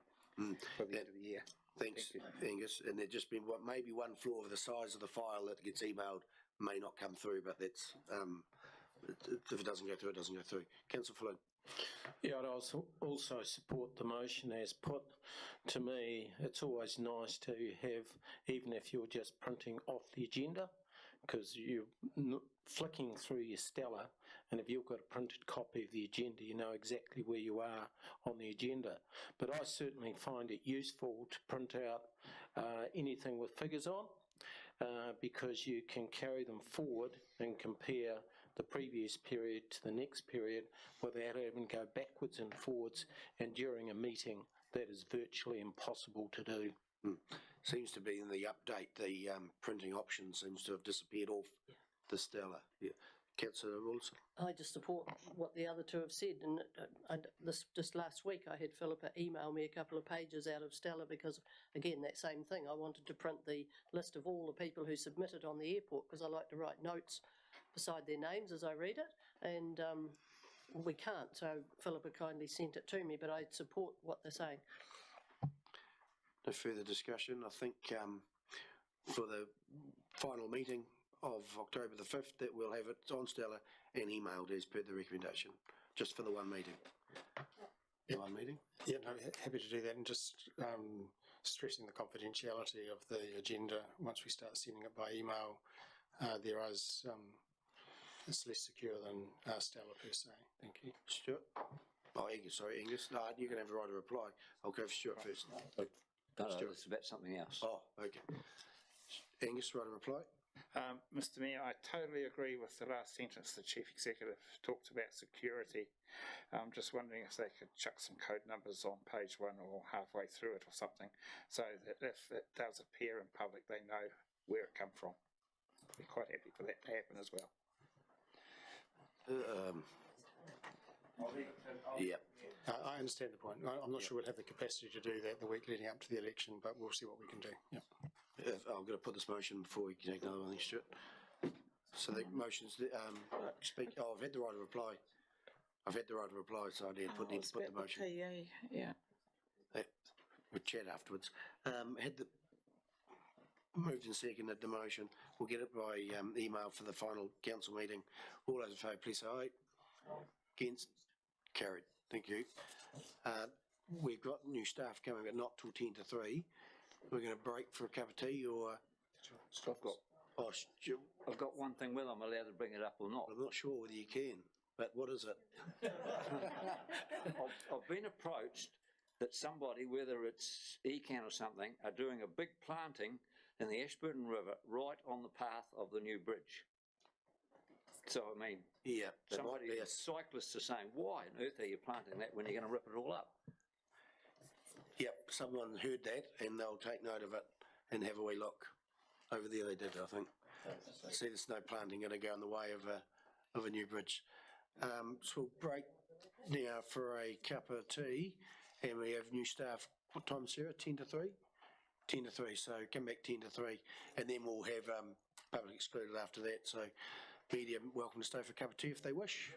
for the end of the year. Thanks, Angus. And there'd just been maybe one flaw of the size of the file that gets emailed may not come through, but that's if it doesn't go through, it doesn't go through. Councillor Flynn. Yeah, I'd also support the motion as put. To me, it's always nice to have, even if you're just printing off the agenda, because you're flicking through your Stella, and if you've got a printed copy of the agenda, you know exactly where you are on the agenda. But I certainly find it useful to print out anything with figures on, because you can carry them forward and compare the previous period to the next period without having to go backwards and forwards, and during a meeting that is virtually impossible to do. Seems to be in the update, the printing option seems to have disappeared off the Stella. Yeah. Councillor Wilson. I just support what the other two have said, and just last week I had Philippa email me a couple of pages out of Stella because, again, that same thing. I wanted to print the list of all the people who submitted on the airport because I like to write notes beside their names as I read it, and we can't, so Philippa kindly sent it to me, but I support what they're saying. No further discussion. I think for the final meeting of October the 5th that we'll have it on Stella and emailed as per the recommendation, just for the one meeting. Yeah. One meeting? Yeah, no, happy to do that, and just stressing the confidentiality of the agenda. Once we start sending it by email, it's less secure than Stella per se. Thank you. Stuart? Oh, Angus, sorry, Angus. No, you can have the right to reply. I'll go for Stuart first. No, it's about something else. Oh, okay. Angus, right to reply? Mr Mayor, I totally agree with the last sentence the Chief Executive talked about security. I'm just wondering if they could chuck some code numbers on page 1 or halfway through it or something, so that if it does appear in public, they know where it come from. I'd be quite happy for that to happen as well. Yeah. I understand the point. I'm not sure we'll have the capacity to do that the week leading up to the election, but we'll see what we can do. Yeah. I'm going to put this motion before we can take another one, Stuart. So the motion's speak. Oh, I've had the right to reply. I've had the right to reply, so I need to put the motion. Yeah. We'll chat afterwards. Had the moved and seconded the motion. We'll get it by email for the final council meeting. All those in favour, please say aye. Against? Carried. Thank you. We've got new staff coming, but not till 10 to 3. We're going to break for a cup of tea, or I've got one thing. Whether I'm allowed to bring it up or not, I'm not sure whether you can. but what is it? I've been approached that somebody, whether it's ECAN or something, are doing a big planting in the Ashburton River right on the path of the new bridge. So, I mean, Yeah, there might somebody, be a cyclists are saying, why on earth are you planting that when you're going to rip it all up? Yep, someone heard that and they'll take note of it and have a wee look. Over there they did, I think. See the snow planting going to go in the way of a new bridge. So we'll break now for a cup of tea and we have new staff. What time, Sarah? 10 to 3? 10 to 3, so come back 10 to 3 and then we'll have public excluded after that. So media welcome to stay for a cup of tea if they wish.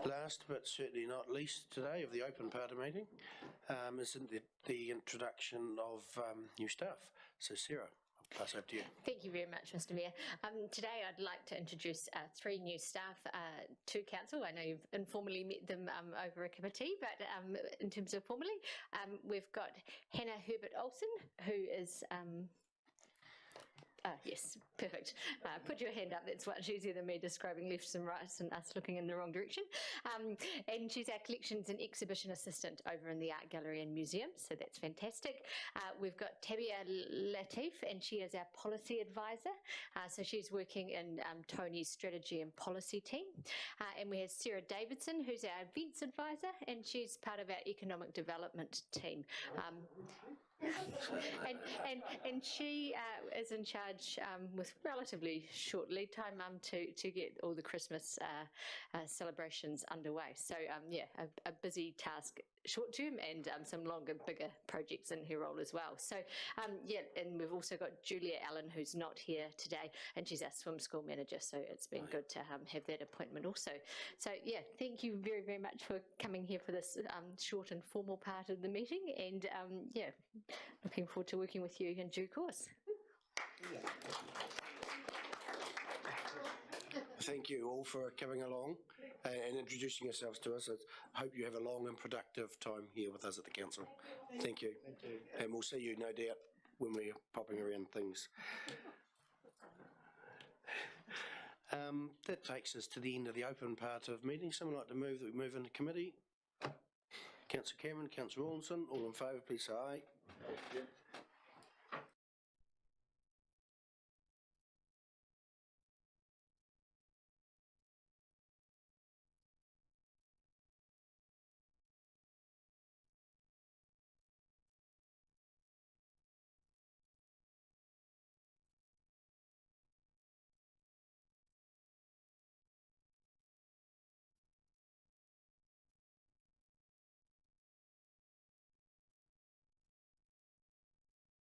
Last but certainly not least today of the open part of the meeting is the introduction of new staff. So Sarah, I'll pass over to you. Thank you very much, Mr. Mayor. Today I'd like to introduce 3 new staff to Council. I know you've informally met them over a cup of tea, but in terms of formally, we've got Hannah Herbert-Olsen, who is... yes, perfect. Put your hand up. That's much easier than me describing lefts and rights and us looking in the wrong direction. And she's our collections and exhibition assistant over in the Art Gallery and Museum, so that's fantastic. We've got Tabia Latif, and she is our policy advisor. So she's working in Tony's strategy and policy team. And we have Sarah Davidson, who's our events advisor, and she's part of our economic development team. And she is in charge with relatively short lead time to get all the Christmas celebrations underway. So yeah, a busy task short term and some longer, bigger projects in her role as well. So yeah, and we've also got Julia Allen, who's not here today, and she's our swim school manager. So it's been good to have that appointment also. So yeah, thank you very, very much for coming here for this short and formal part of the meeting. And yeah, looking forward to working with you in due course. Thank you all for coming along and introducing yourselves to us. I hope you have a long and productive time here with us at the council. Thank you. Thank you. And we'll see you, no doubt, when we're popping around things. That takes us to the end of the open part of meeting. Someone like to move that we move into committee? Councillor Cameron, Councillor Rawlinson, all in favour, please say aye.